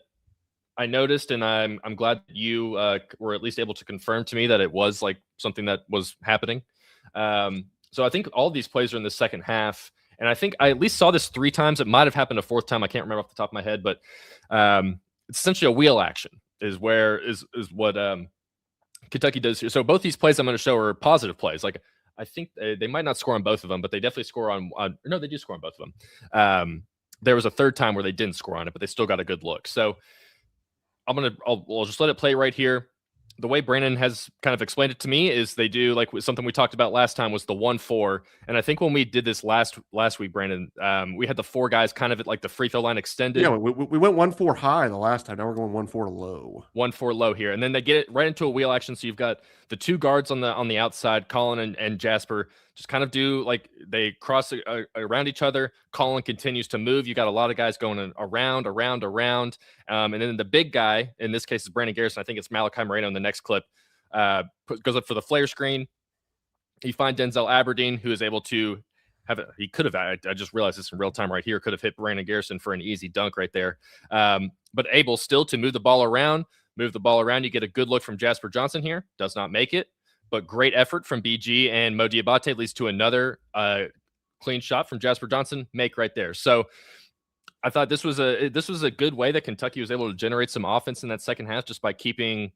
I noticed, and I'm glad that you were at least able to confirm to me that it was like something that was happening. So I think all of these plays are in the second half, and I think I at least saw this 3 times. It might have happened a 4th time. I can't remember off the top of my head, but it's essentially a wheel action is what Kentucky does here. So both these plays I'm going to show are positive plays. Like, I think they might not score on both of them, but they definitely score on no, they do score on both of them. There was a 3rd time where they didn't score on it, but they still got a good look. So I'll just let it play right here. The way Brandon has kind of explained it to me is they do, like, something we talked about last time was the 1-4. And I think when we did this last week, Brandon, we had the 4 guys kind of at like the free throw line extended. Yeah, we went 1-4 high the last time. Now we're going 1-4 low. 1-4 low here. And then they get it right into a wheel action. So you've got the 2 guards on the outside, Colin and Jasper, just kind of do, like, they cross around each other. Colin continues to move. You got a lot of guys going around. And then the big guy, in this case is Brandon Garrison. I think it's Malachi Moreno in the next clip, goes up for the flare screen. You find Denzel Aberdeen, who is able to have it. He could have, I just realized this in real time right here, could have hit Brandon Garrison for an easy dunk right there. But able still to move the ball around. You get a good look from Jasper Johnson here. Does not make it, but great effort from BG, and Mo Diabate leads to another clean shot from Jasper Johnson. Make right there. So I thought this was a good way that Kentucky was able to generate some offense in that second half, just by keeping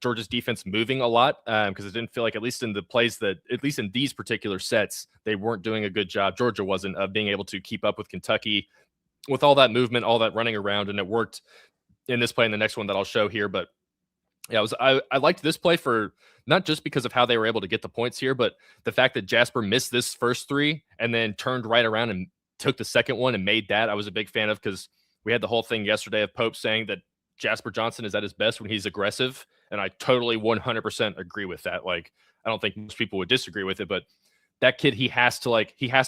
Georgia's defense moving a lot, because it didn't feel like, at least in the plays that, at least in these particular sets, they weren't doing a good job. Georgia wasn't, of being able to keep up with Kentucky with all that movement, all that running around, and it worked in this play and the next one that I'll show here. But yeah, I liked this play for not just because of how they were able to get the points here, but the fact that Jasper missed this first 3 and then turned right around and took the second one and made that. I was a big fan of, because we had the whole thing yesterday of Pope saying that Jasper Johnson is at his best when he's aggressive. And I totally 100% agree with that. Like, I don't think most people would disagree with it, but that kid, he has to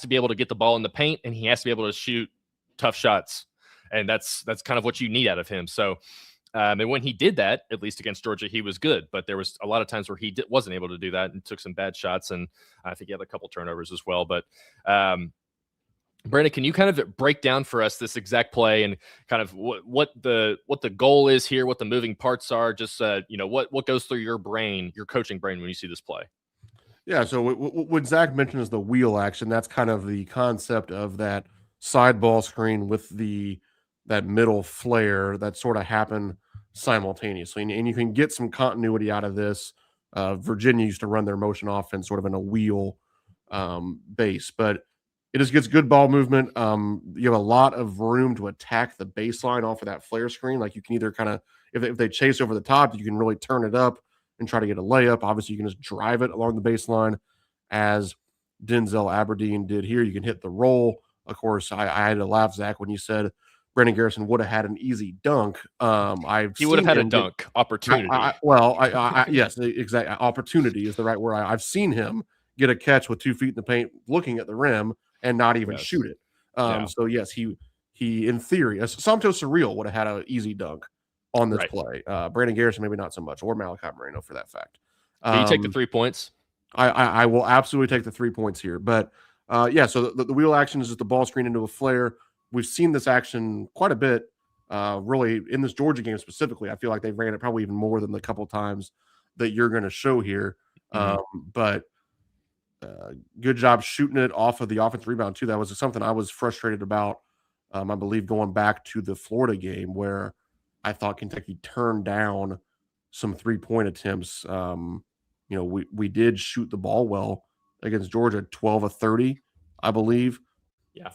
be able to get the ball in the paint, and he has to be able to shoot tough shots. And that's kind of what you need out of him. So, and when he did that, at least against Georgia, he was good. But there was a lot of times where he wasn't able to do that and took some bad shots. And I think he had a couple turnovers as well. But Brandon, can you kind of break down for us this exact play and kind of what the goal is here, what the moving parts are, just what goes through your brain, your coaching brain when you see this play? Yeah, so what Zack mentioned is the wheel action. That's kind of the concept of that side ball screen with that middle flare that sort of happen simultaneously, and you can get some continuity out of this. Virginia used to run their motion offense sort of in a wheel base, but it just gets good ball movement. You have a lot of room to attack the baseline off of that flare screen. Like you can either kind of, if they chase over the top, you can really turn it up and try to get a layup. Obviously, you can just drive it along the baseline, as Denzel Aberdeen did here. You can hit the roll. Of course, I had to laugh, Zach, when you said Brandon Garrison would have had an easy dunk. He would have had a dunk opportunity. Yes, exactly. Opportunity is the right word. I've seen him get a catch with 2 feet in the paint, looking at the rim, and not even shoot it. So yes, he in theory, Santo Surreal would have had an easy dunk on this play. Brandon Garrison maybe not so much, or Malachi Moreno for that fact. Do you take the 3 points? I will absolutely take the 3 points here. But so the wheel action is just the ball screen into a flare. We've seen this action quite a bit, really in this Georgia game specifically. I feel like they ran it probably even more than the couple times that you're going to show here. But good job shooting it off of the offensive rebound too. That was something I was frustrated about. I believe going back to the Florida game where I thought Kentucky turned down some 3-point attempts. We did shoot the ball well against Georgia, 12 of 30, I believe. Yeah.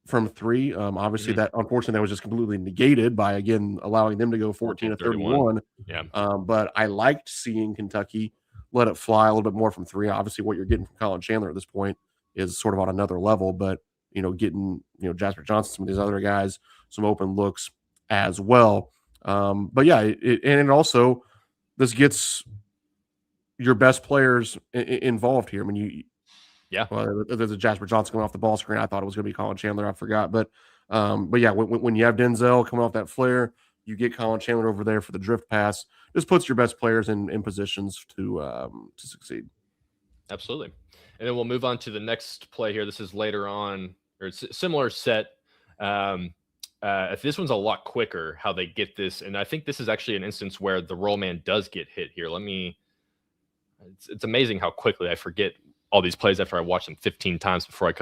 From three. Obviously, that unfortunately that was just completely negated by again allowing them to go 14 of 31. Yeah. But I liked seeing Kentucky let it fly a little bit more from three. Obviously, what you're getting from Colin Chandler at this point is sort of on another level, but getting Jasper Johnson, some of these other guys, some open looks as well. But yeah, and also this gets your best players involved here. I mean, there's a Jasper Johnson coming off the ball screen. I thought it was going to be Colin Chandler. I forgot, but yeah, when you have Denzel coming off that flare, you get Colin Chandler over there for the drift pass. This puts your best players in positions to succeed. Absolutely. And then we'll move on to the next play here. This is later on, or it's a similar set. If this one's a lot quicker, how they get this, and I think this is actually an instance where the roll man does get hit here. It's amazing how quickly I forget all these plays after I watch them 15 times before I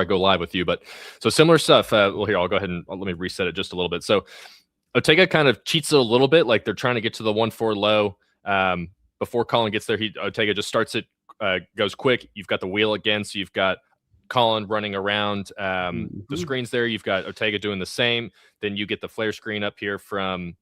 go live with you. But so similar stuff. Well, here, I'll go ahead and let me reset it just a little bit. So Otega kind of cheats it a little bit, like they're trying to get to the 1-4 low. Before Colin gets there, Otega just starts it, goes quick. You've got the wheel again, so you've got Colin running around the screens there. You've got Otega doing the same. Then you get the flare screen up here from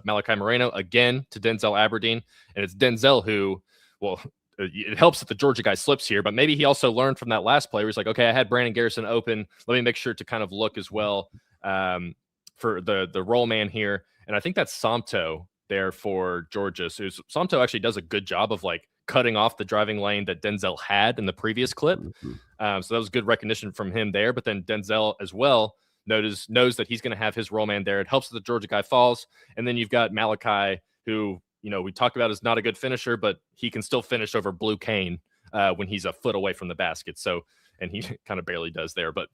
Malachi Moreno again to Denzel Aberdeen. And it's Denzel who, well, it helps that the Georgia guy slips here, but maybe he also learned from that last play where he's like, okay, I had Brandon Garrison open. Let me make sure to kind of look as well for the roll man here. And I think that's Somto there for Georgia. So Somto actually does a good job of like cutting off the driving lane that Denzel had in the previous clip. So that was good recognition from him there. But then Denzel as well knows that he's going to have his roll man there. It helps that the Georgia guy falls. And then you've got Malachi, who, we talked about is not a good finisher, but he can still finish over Blue Kane when he's a foot away from the basket. So, and he kind of barely does there, but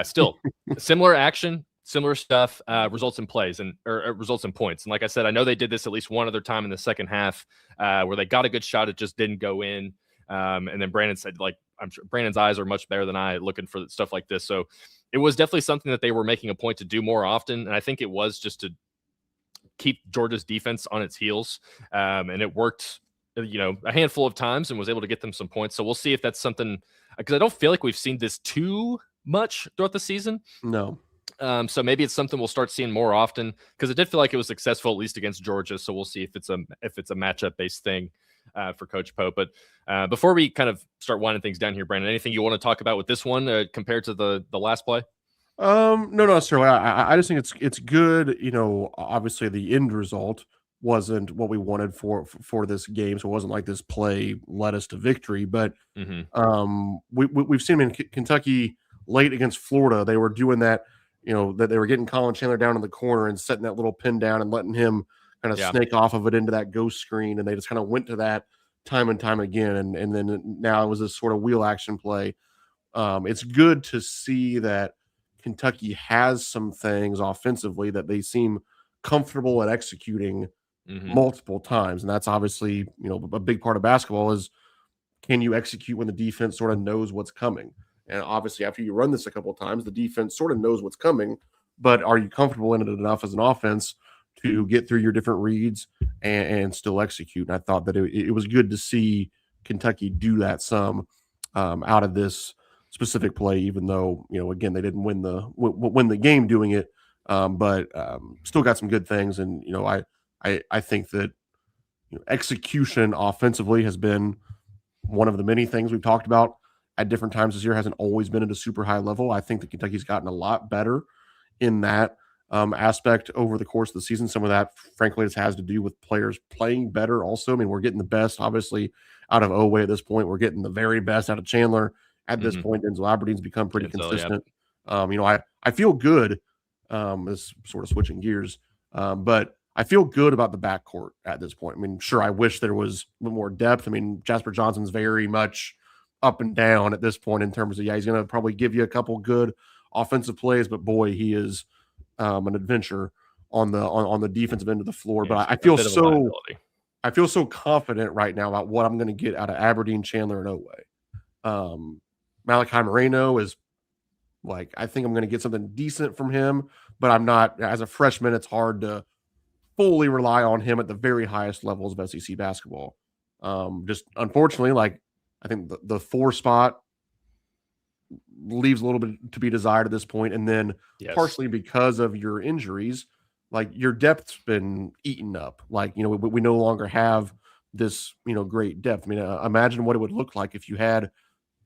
still similar action, similar stuff, results in plays or results in points. And like I said, I know they did this at least one other time in the second half where they got a good shot. It just didn't go in. And then Brandon said, like, I'm sure Brandon's eyes are much better than I looking for stuff like this. So it was definitely something that they were making a point to do more often. And I think it was just to keep Georgia's defense on its heels. And it worked, a handful of times and was able to get them some points. So we'll see if that's something, because I don't feel like we've seen this too much throughout the season. No. So maybe it's something we'll start seeing more often, because it did feel like it was successful, at least against Georgia. So we'll see if it's a matchup based thing for Coach Pope. But before we kind of start winding things down here, Brandon, anything you want to talk about with this one compared to the last play? No, necessarily. I just think it's good. Obviously the end result wasn't what we wanted for this game, so it wasn't like this play led us to victory. But we've seen in Kentucky late against Florida, they were doing that. That they were getting Colin Chandler down in the corner and setting that little pin down and letting him kind of snake off of it into that ghost screen, and they just kind of went to that time and time again. And then now it was this sort of wheel action play It's good to see that Kentucky has some things offensively that they seem comfortable at executing multiple times. And that's obviously, a big part of basketball is, can you execute when the defense sort of knows what's coming? And obviously, after you run this a couple of times, the defense sort of knows what's coming, but are you comfortable in it enough as an offense to get through your different reads and still execute? And I thought that it was good to see Kentucky do that some out of this specific play, even though, again, they didn't win the game doing it, but still got some good things. And, I think that execution offensively has been one of the many things we've talked about at different times this year. Hasn't always been at a super high level. I think that Kentucky's gotten a lot better in that aspect over the course of the season. Some of that, frankly, just has to do with players playing better also. I mean, we're getting the best, obviously, out of Oway at this point. We're getting the very best out of Chandler at this point. Denzel Aberdeen's become pretty consistent. Yeah. I feel good, this sort of switching gears, but I feel good about the backcourt at this point. I mean, sure, I wish there was a little more depth. I mean, Jasper Johnson's very much up and down at this point in terms of, he's going to probably give you a couple good offensive plays, but boy, he is an adventure on the defensive end of the floor. But I feel so confident right now about what I'm going to get out of Aberdeen, Chandler, and Oway. Malachi Moreno is I think I'm going to get something decent from him, but I'm not, as a freshman, it's hard to fully rely on him at the very highest levels of SEC basketball. Just unfortunately, I think the 4 spot leaves a little bit to be desired at this point. And then partially because of your injuries, your depth's been eaten up. We no longer have this, great depth. I mean, imagine what it would look like if you had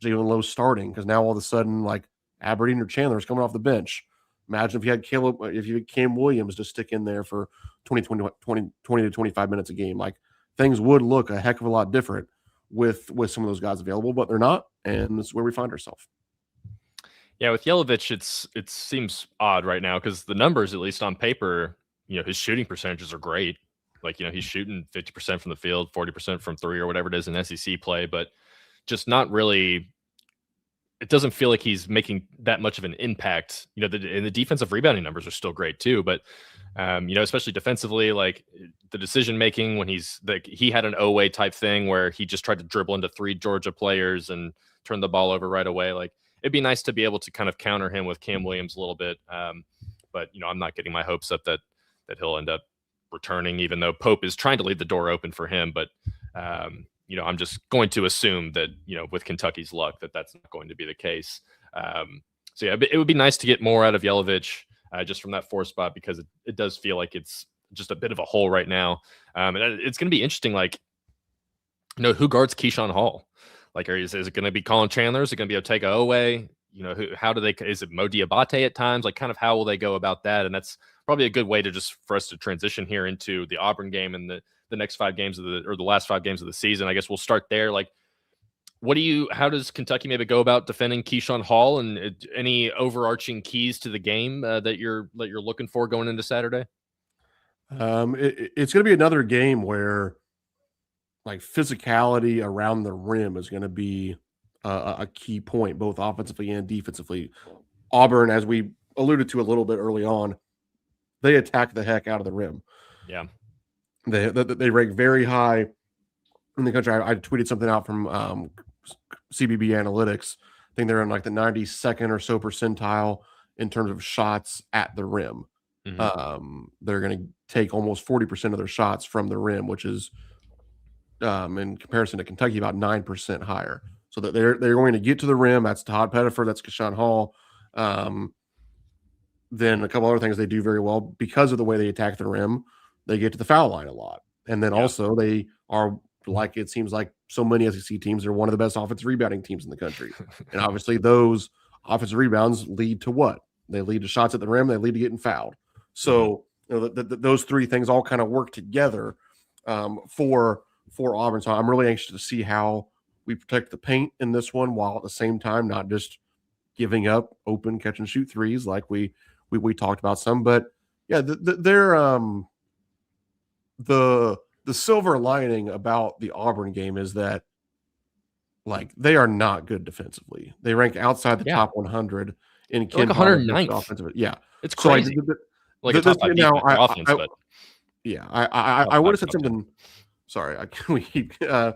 Jalen Lowe starting, because now all of a sudden, Aberdeen or Chandler is coming off the bench. Imagine if you had Cam Williams to stick in there for 20 to 25 minutes a game. Things would look a heck of a lot different with some of those guys available, but they're not, and this is where we find ourselves. Yeah, with Yelovich, it seems odd right now because the numbers, at least on paper, his shooting percentages are great. He's shooting 50% from the field, 40% from 3 or whatever it is in SEC play, but just not really. It doesn't feel like he's making that much of an impact. And the defensive rebounding numbers are still great too, but especially defensively, the decision making when he had an Oway type thing where he just tried to dribble into 3 Georgia players and turn the ball over right away. It'd be nice to be able to kind of counter him with Cam Williams a little bit. But I'm not getting my hopes up that he'll end up returning, even though Pope is trying to leave the door open for him. But I'm just going to assume that, with Kentucky's luck, that's not going to be the case. So yeah, it would be nice to get more out of Yelovich just from that 4 spot, because it does feel like it's just a bit of a hole right now. And it's going to be interesting, who guards Keyshawn Hall? Is it going to be Colin Chandler? Is it going to be Otega Oway? Is it Mo Diabate at times? Kind of how will they go about that? And that's probably a good way for us to transition here into the Auburn game and the next 5 games the last 5 games of the season. I guess we'll start there. How does Kentucky maybe go about defending Keyshawn Hall, and any overarching keys to the game that you're looking for going into Saturday? It's going to be another game where physicality around the rim is going to be a key point, both offensively and defensively. Auburn, as we alluded to a little bit early on, they attack the heck out of the rim. Yeah. They rank very high in the country. I tweeted something out from CBB Analytics. I think they're in the 92nd or so percentile in terms of shots at the rim. Mm-hmm. They're going to take almost 40% of their shots from the rim, which is in comparison to Kentucky about 9% higher. So that they're going to get to the rim. That's Todd Pettiford. That's Keyshawn Hall. Then a couple other things they do very well because of the way they attack the rim. They get to the foul line a lot. And then also they are, it seems like so many SEC teams are one of the best offensive rebounding teams in the country. And obviously those offensive rebounds lead to what? They lead to shots at the rim. They lead to getting fouled. So those 3 things all kind of work together for Auburn. So I'm really anxious to see how we protect the paint in this one, while at the same time not just giving up open catch and shoot threes like we talked about some. But yeah, they're the silver lining about the Auburn game is that like they are not good defensively. They rank outside the top 100 in They're like KenPom 109th. offensive. Yeah, It's so crazy. Like a top 5 defense or offense, but yeah, I would have said something. Sorry, we keep. I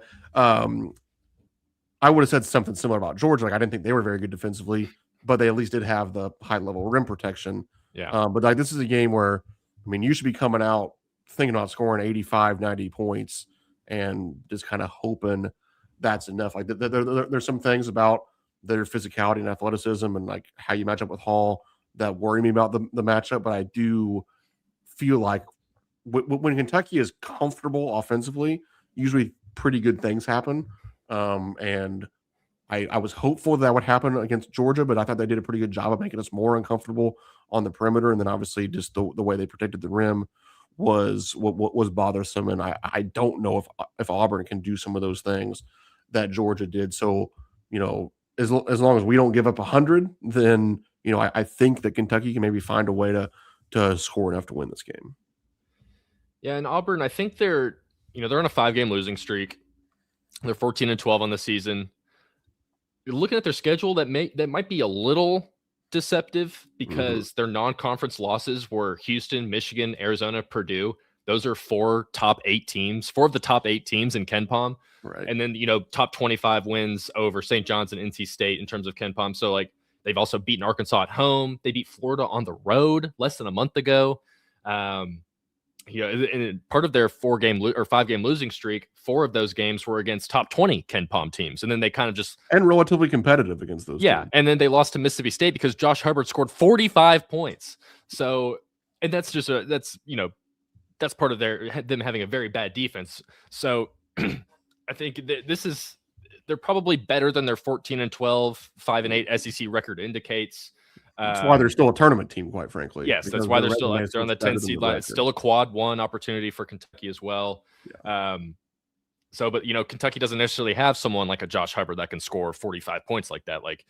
would have said something similar about Georgia. Like I didn't think they were very good defensively, but they at least did have the high level rim protection. Yeah. But like this is a game where, I mean, you should be coming out thinking about scoring 85, 90 points and just kind of hoping that's enough. Like there's some things about their physicality and athleticism and like how you match up with Hall that worry me about the matchup. But I do feel like when Kentucky is comfortable offensively, usually pretty good things happen. And I was hopeful that would happen against Georgia, but I thought they did a pretty good job of making us more uncomfortable on the perimeter. And then obviously just the way they protected the rim was what was bothersome. And I don't know if Auburn can do some of those things that Georgia did. So, you know, as long as we don't give up 100, then, you know, I think that Kentucky can maybe find a way to score enough to win this game. Yeah, and Auburn, I think they're on a 5-game losing streak. They're 14-12 on the season. You're looking at their schedule, that might be a little deceptive because their non-conference losses were Houston, Michigan, Arizona, Purdue. Those are 4 of the top 8 teams in KenPom. Right. And then, top 25 wins over St. John's and NC State in terms of KenPom. So like they've also beaten Arkansas at home. They beat Florida on the road less than a month ago. And part of their 5-game losing streak, 4 of those games were against top 20 KenPom teams. And then they kind of just and relatively competitive against those teams. And then they lost to Mississippi State because Josh Hubbard scored 45 points. So, and that's just that's part of them having a very bad defense. So I think they're probably better than their 14-12, 5-8 SEC record indicates. That's why they're still a tournament team, quite frankly. Yes, that's why they're on the 10 seed line. It's still a quad 1 opportunity for Kentucky as well. Yeah. But Kentucky doesn't necessarily have someone like a Josh Hubbard that can score 45 points like that. Like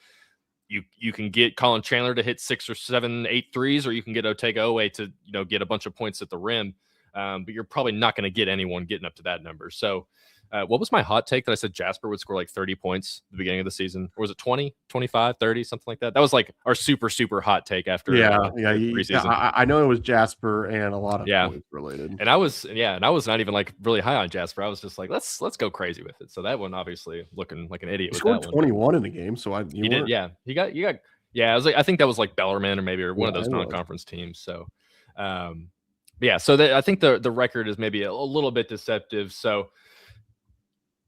you can get Colin Chandler to hit 6 or 7, 8 threes, or you can get Otega Oway to get a bunch of points at the rim. But you're probably not going to get anyone getting up to that number. So what was my hot take that I said Jasper would score like 30 points at the beginning of the season? Or was it 20, 25, 30, something like that? That was like our super, super hot take after preseason. I know it was Jasper and a lot of points related. And I was not even like really high on Jasper. I was just like, let's go crazy with it. So that one obviously looking like an idiot. He scored 21 in the game. So he did. Yeah. He got I was like, I think that was like Bellarmine or one of those non-conference teams. So so I think the record is maybe a little bit deceptive. So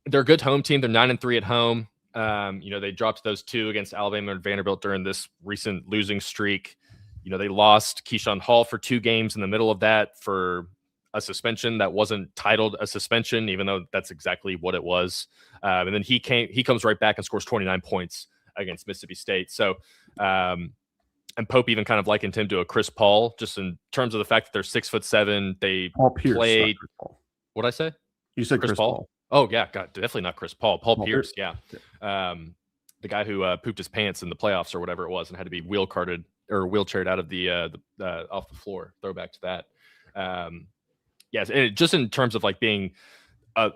they're a good home team. They're 9-3 at home. They dropped those 2 against Alabama and Vanderbilt during this recent losing streak. They lost Keyshawn Hall for 2 games in the middle of that for a suspension that wasn't titled a suspension, even though that's exactly what it was. And then he comes right back and scores 29 points against Mississippi State. So, and Pope even kind of likened him to a Chris Paul, just in terms of the fact that they're 6'7". They played. What'd I say? You said Chris Paul. Oh yeah, God, definitely not Chris Paul. Paul Pierce, yeah. The guy who pooped his pants in the playoffs or whatever it was and had to be wheelchaired out of the off the floor. Throwback to that. Yes, and just in terms of like being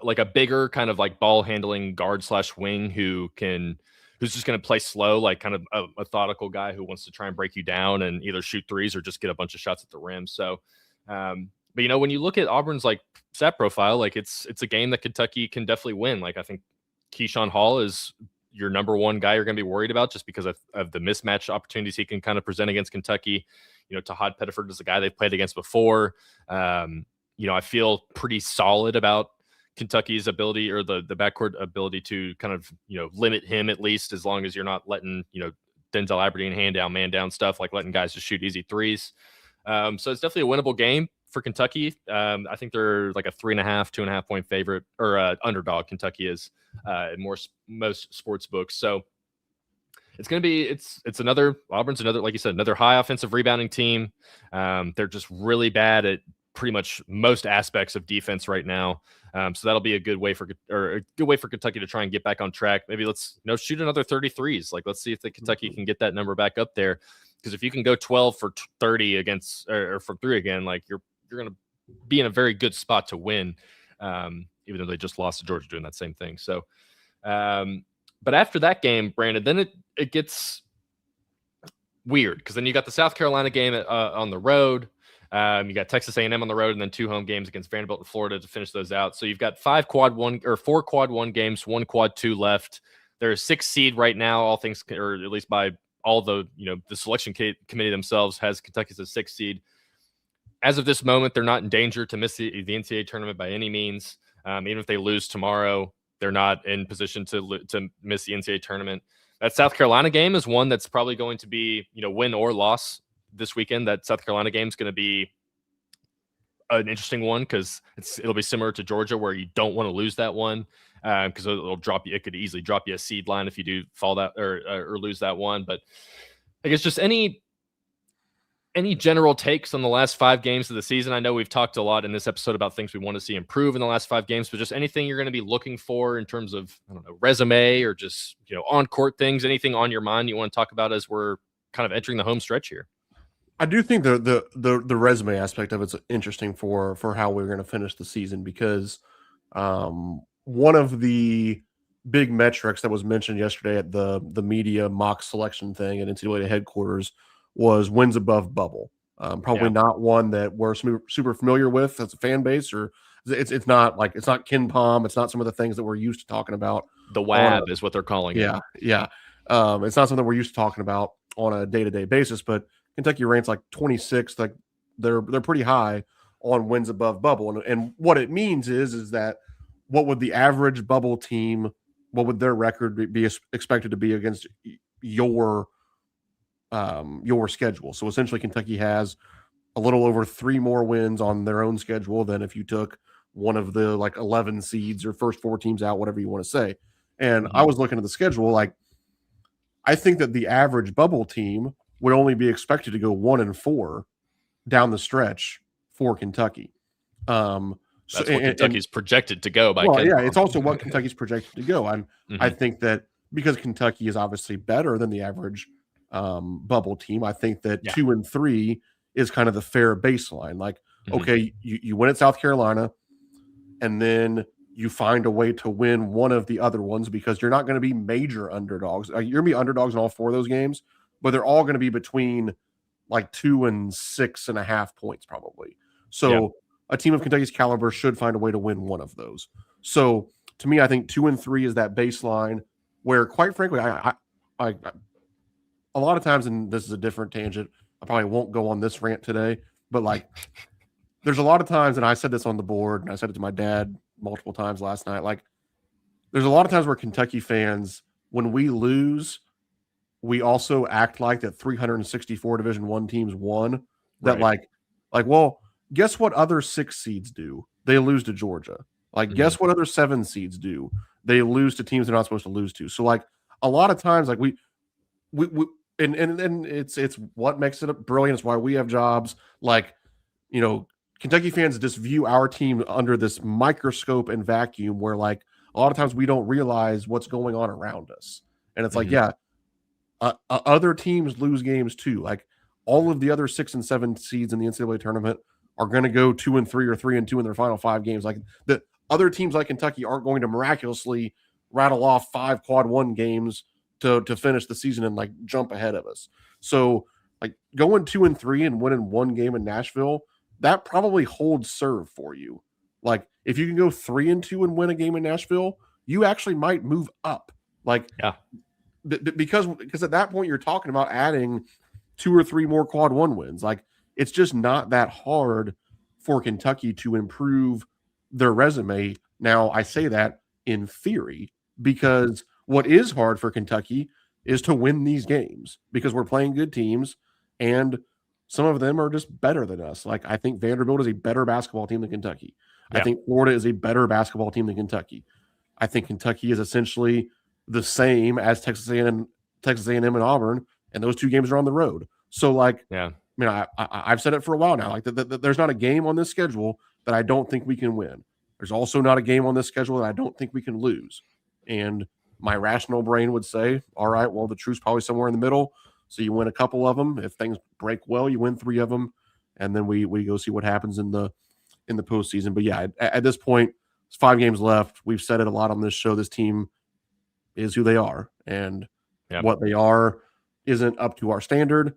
like a bigger kind of like ball handling guard / wing who's just going to play slow, like kind of a methodical guy who wants to try and break you down and either shoot threes or just get a bunch of shots at the rim. So, but when you look at Auburn's like stat profile, like it's a game that Kentucky can definitely win. Like I think Keyshawn Hall is your number 1 guy you're going to be worried about just because of the mismatch opportunities he can kind of present against Kentucky. Tahad Pettiford is a guy they've played against before. I feel pretty solid about Kentucky's ability or the backcourt ability to kind of, limit him at least, as long as you're not letting, Denzel Aberdeen hand down, man down stuff, like letting guys just shoot easy threes. So it's definitely a winnable game for Kentucky. I think they're like a 3.5, 2.5 point favorite or underdog. Kentucky is in most sports books. So it's going to be, Auburn's another, like you said, another high offensive rebounding team. They're just really bad at pretty much most aspects of defense right now. So that'll be a good way for Kentucky to try and get back on track. Maybe let's shoot another 33s. Like let's see if the Kentucky can get that number back up there. Because if you can go 12 for 30 against or from 3 again, like you're going to be in a very good spot to win. Even though they just lost to Georgia doing that same thing. So But after that game, Brandon, then it gets weird because then you got the South Carolina game on the road. You got Texas A&M on the road, and then 2 home games against Vanderbilt and Florida to finish those out. So you've got 4 quad 1 games, 1 quad 2 left. They're a 6th seed right now, all things, or at least by all the the selection committee themselves has Kentucky as a 6th seed. As of this moment, they're not in danger to miss the NCAA tournament by any means. Even if they lose tomorrow, they're not in position to miss the NCAA tournament. That South Carolina game is one that's probably going to be, win or loss this weekend. That South Carolina game is going to be an interesting one because it'll be similar to Georgia, where you don't want to lose that one because it'll drop you. It could easily drop you a seed line if you do fall that or lose that one. But I guess just any general takes on the last 5 games of the season. I know we've talked a lot in this episode about things we want to see improve in the last 5 games, but just anything you're going to be looking for in terms of, I don't know, resume or just, on court things, anything on your mind you want to talk about as we're kind of entering the home stretch here. I do think the resume aspect of it's interesting for how we're going to finish the season, because one of the big metrics that was mentioned yesterday at the media mock selection thing at NCAA headquarters was wins above bubble. Probably not one that we're super familiar with as a fan base, or it's not Ken Palm. It's not some of the things that we're used to talking about. The WAB is what they're calling it. Yeah. It's not something we're used to talking about on a day-to-day basis, but Kentucky ranks like 26th. Like they're pretty high on wins above bubble. And what it means is that what would the average bubble team, what would their record be expected to be against your schedule? So essentially Kentucky has a little over 3 more wins on their own schedule than if you took one of the 11 seeds or first 4 teams out, whatever you want to say. And I was looking at the schedule, I think that the average bubble team would only be expected to go 1-4 down the stretch for Kentucky. That's what Kentucky's projected to go by. It's also what Kentucky's projected to go. I think that because Kentucky is obviously better than the average bubble team, I think that 2-3 is kind of the fair baseline. Okay, you win at South Carolina, and then you find a way to win one of the other ones, because you're not going to be major underdogs. You're going to be underdogs in all 4 of those games, but they're all going to be between 2 and 6.5 points probably. So a team of Kentucky's caliber should find a way to win one of those. So to me, I think 2-3 is that baseline where, quite frankly, I a lot of times, and this is a different tangent, I probably won't go on this rant today, but there's a lot of times, and I said this on the board, and I said it to my dad multiple times last night, there's a lot of times where Kentucky fans, when we lose, we also act like that 364 Division I teams won. That well, guess what other 6 seeds do? They lose to Georgia. Guess what other 7 seeds do? They lose to teams they're not supposed to lose to. So a lot of times, we and it's what makes it brilliant. It's why we have jobs. Kentucky fans just view our team under this microscope and vacuum, where a lot of times we don't realize what's going on around us. And it's other teams lose games too. All of the other 6 and 7 seeds in the NCAA tournament are going to go 2-3 or 3-2 in their final 5 games. The other teams like Kentucky aren't going to miraculously rattle off 5 quad 1 games to finish the season and jump ahead of us. So going 2-3 and winning 1 game in Nashville, that probably holds serve for you. If you can go 3-2 and win a game in Nashville, you actually might move up. Because at that point you're talking about adding 2 or 3 more quad 1 wins. It's just not that hard for Kentucky to improve their resume. Now, I say that in theory, because what is hard for Kentucky is to win these games, because we're playing good teams and some of them are just better than us. I think Vanderbilt is a better basketball team than Kentucky. I think Florida is a better basketball team than Kentucky. I think Kentucky is essentially the same as Texas A&M and Auburn, and those 2 games are on the road. So I've said it for a while now. There's not a game on this schedule that I don't think we can win. There's also not a game on this schedule that I don't think we can lose. And my rational brain would say, all right, well, the truth's probably somewhere in the middle. So you win a couple of them. If things break well, you win 3 of them, and then we go see what happens in the postseason. But at this point, it's 5 games left. We've said it a lot on this show. This team is who they are, and Yep. what they are isn't up to our standard.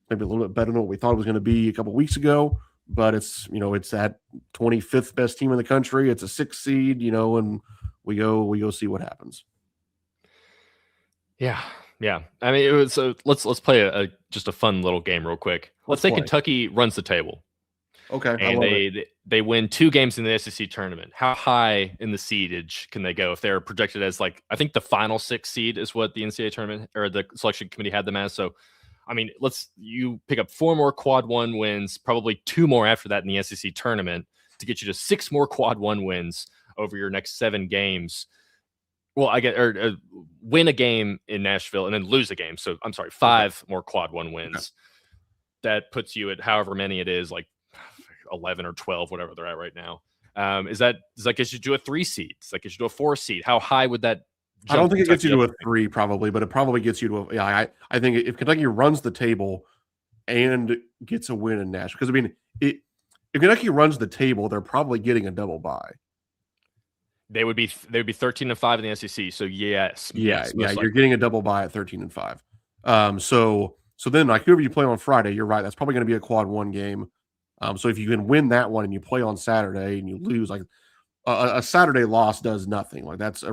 Maybe a little bit better than what we thought it was going to be a couple weeks ago, but it's it's that 25th best team in the country. It's a 6th seed, and we go see what happens. Yeah. I mean, it was let's play just a fun little game real quick. Let's say play. Kentucky runs the table. Okay, And they win 2 games in the SEC tournament. How high in the seedage can they go if they're projected as, like, I think the final 6 seed is what the NCAA tournament or the selection committee had them as. So, I mean, you pick up 4 more quad 1 wins, probably 2 more after that in the SEC tournament to get you to 6 more quad 1 wins over your next 7 games. Well, I get win a game in Nashville and then lose a game. So I'm sorry, 5 more quad 1 wins. Okay. That puts you at however many it is, like 11 or 12, whatever they're at right now. Does that get you to a 3 seed? Does that get you to a 4 seed? How high would that jump? I don't think it gets you to a 3 probably, but it probably gets you to I think if Kentucky runs the table and gets a win in Nashville, because I mean, if Kentucky runs the table, they're probably getting a double bye. They would be 13-5 in the SEC. So yes, you're getting a double bye at 13-5. So then, like, whoever you play on Friday, you're right. That's probably going to be a quad 1 game. So if you can win that one and you play on Saturday and you lose, like a Saturday loss does nothing. Like that's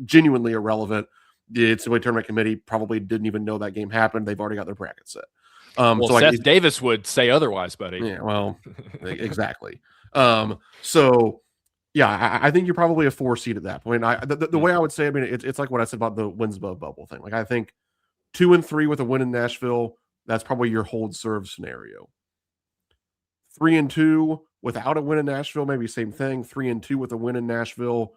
genuinely irrelevant. The NCAA tournament committee probably didn't even know that game happened. They've already got their bracket set. So Seth Davis would say otherwise, buddy. Yeah, well, exactly. So yeah, I think you're probably a 4 seed at that point. The way I would say, I mean, it's like what I said about the wins above bubble thing. Like I think 2 and 3 with a win in Nashville, that's probably your hold serve scenario. 3 and 2 without a win in Nashville, maybe same thing. 3 and 2 with a win in Nashville,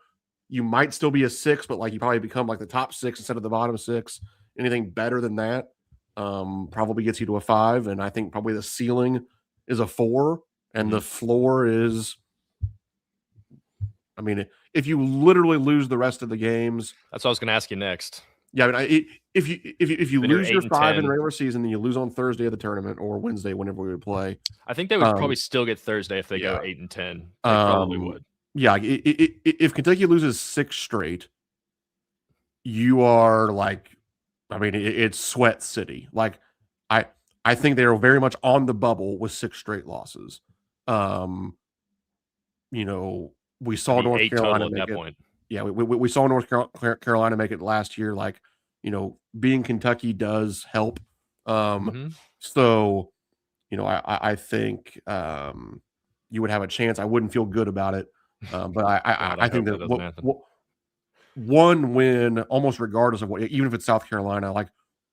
you might still be a 6, but like you probably become like the top 6 instead of the bottom 6. Anything better than that probably gets you to a 5, and I think probably the ceiling is a 4, and the floor is, I mean, if you literally lose the rest of the games, that's what I was going to ask you next. Yeah, I mean, if you lose your 5 in regular season, then you lose on Thursday of the tournament or Wednesday, whenever we would play. I think they would probably still get Thursday if they go 8-10. They probably would. Yeah, if Kentucky loses 6 straight, you are like, I mean, it's sweat city. Like, I think they are very much on the bubble with 6 straight losses. We saw North Carolina make it. Yeah, we saw North Carolina make it last year. Like, being Kentucky does help. So, I think you would have a chance. I wouldn't feel good about it, but I think that one win, almost regardless of what, even if it's South Carolina, like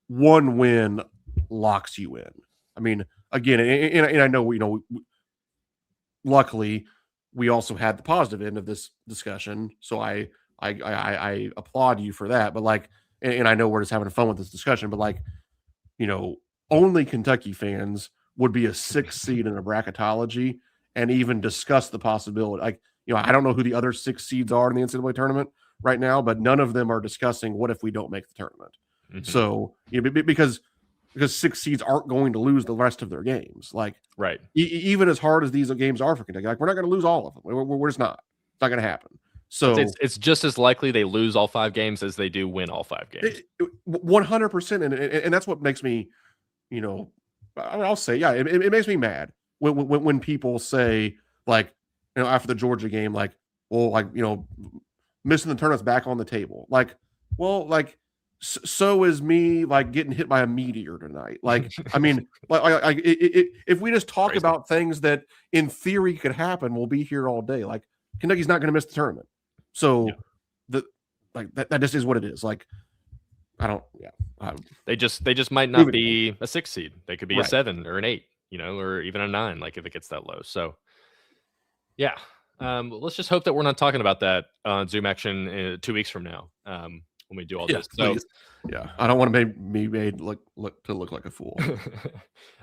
one win locks you in. I mean, again, and I know luckily we also had the positive end of this discussion, so I applaud you for that. But like, and I know we're just having fun with this discussion, but like, only Kentucky fans would be a 6th seed in a bracketology and even discuss the possibility. Like, I don't know who the other 6 seeds are in the NCAA tournament right now, but none of them are discussing what if we don't make the tournament. So, because 6 seeds aren't going to lose the rest of their games. Like, right. Even as hard as these games are for Kentucky, like, we're not going to lose all of them. We're just not. It's not going to happen. So it's just as likely they lose all 5 games as they do win all 5 games. 100%, and that's what makes me, I'll say, yeah, it makes me mad when people say, like, after the Georgia game, like, well, like, missing the tournament's back on the table. Like, well, like, so is me, like, getting hit by a meteor tonight. Like, I mean, like if we just talk about things that in theory could happen, we'll be here all day. Like, Kentucky's not going to miss the tournament. So that just is what it is. Like, they just might not be a 6 seed. They could be a 7 or an 8, or even a 9, like if it gets that low. So yeah. Let's just hope that we're not talking about that on Zoom Action 2 weeks from now. When we do all this. So yeah, I don't want to be made look like a fool.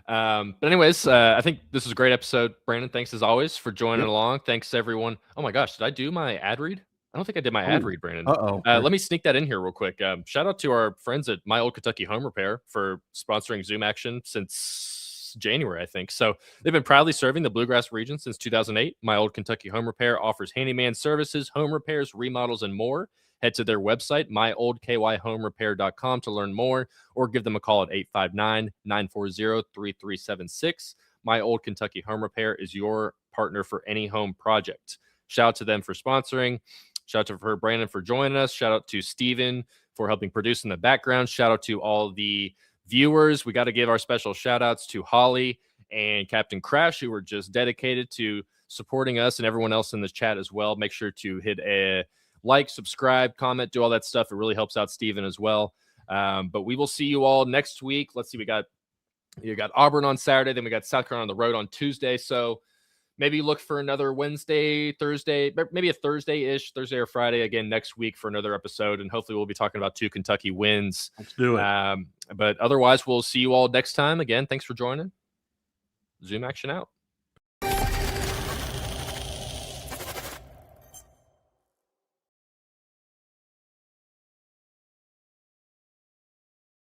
But anyways, I think this was a great episode. Brandon, thanks as always for joining along. Thanks everyone. Oh my gosh, did I do my ad read? I don't think I did my ad read, Brandon. Let me sneak that in here real quick. Shout out to our friends at My Old Kentucky Home Repair for sponsoring Zoom Action since January, I think. So they've been proudly serving the Bluegrass region since 2008. My Old Kentucky Home Repair offers handyman services, home repairs, remodels, and more. head to their website, myoldkyhomerepair.com, to learn more, or give them a call at 859-940-3376. My Old Kentucky Home Repair is your partner for any home project. Shout out to them for sponsoring. Shout out to Brandon for joining us. Shout out to Steven for helping produce in the background. Shout out to all the viewers. We got to give our special shout outs to Holly and Captain Crash, who were just dedicated to supporting us, and everyone else in the chat as well. Make sure to hit a like, subscribe, comment, do all that stuff. It really helps out Steven as well. But we will see you all next week. Let's see. You got Auburn on Saturday. Then we got South Carolina on the road on Tuesday. So maybe look for another Wednesday, Thursday, maybe a Thursday-ish, Thursday or Friday again next week for another episode. And hopefully we'll be talking about 2 Kentucky wins. Let's do it. But otherwise, we'll see you all next time. Again, thanks for joining. Zoom Action out.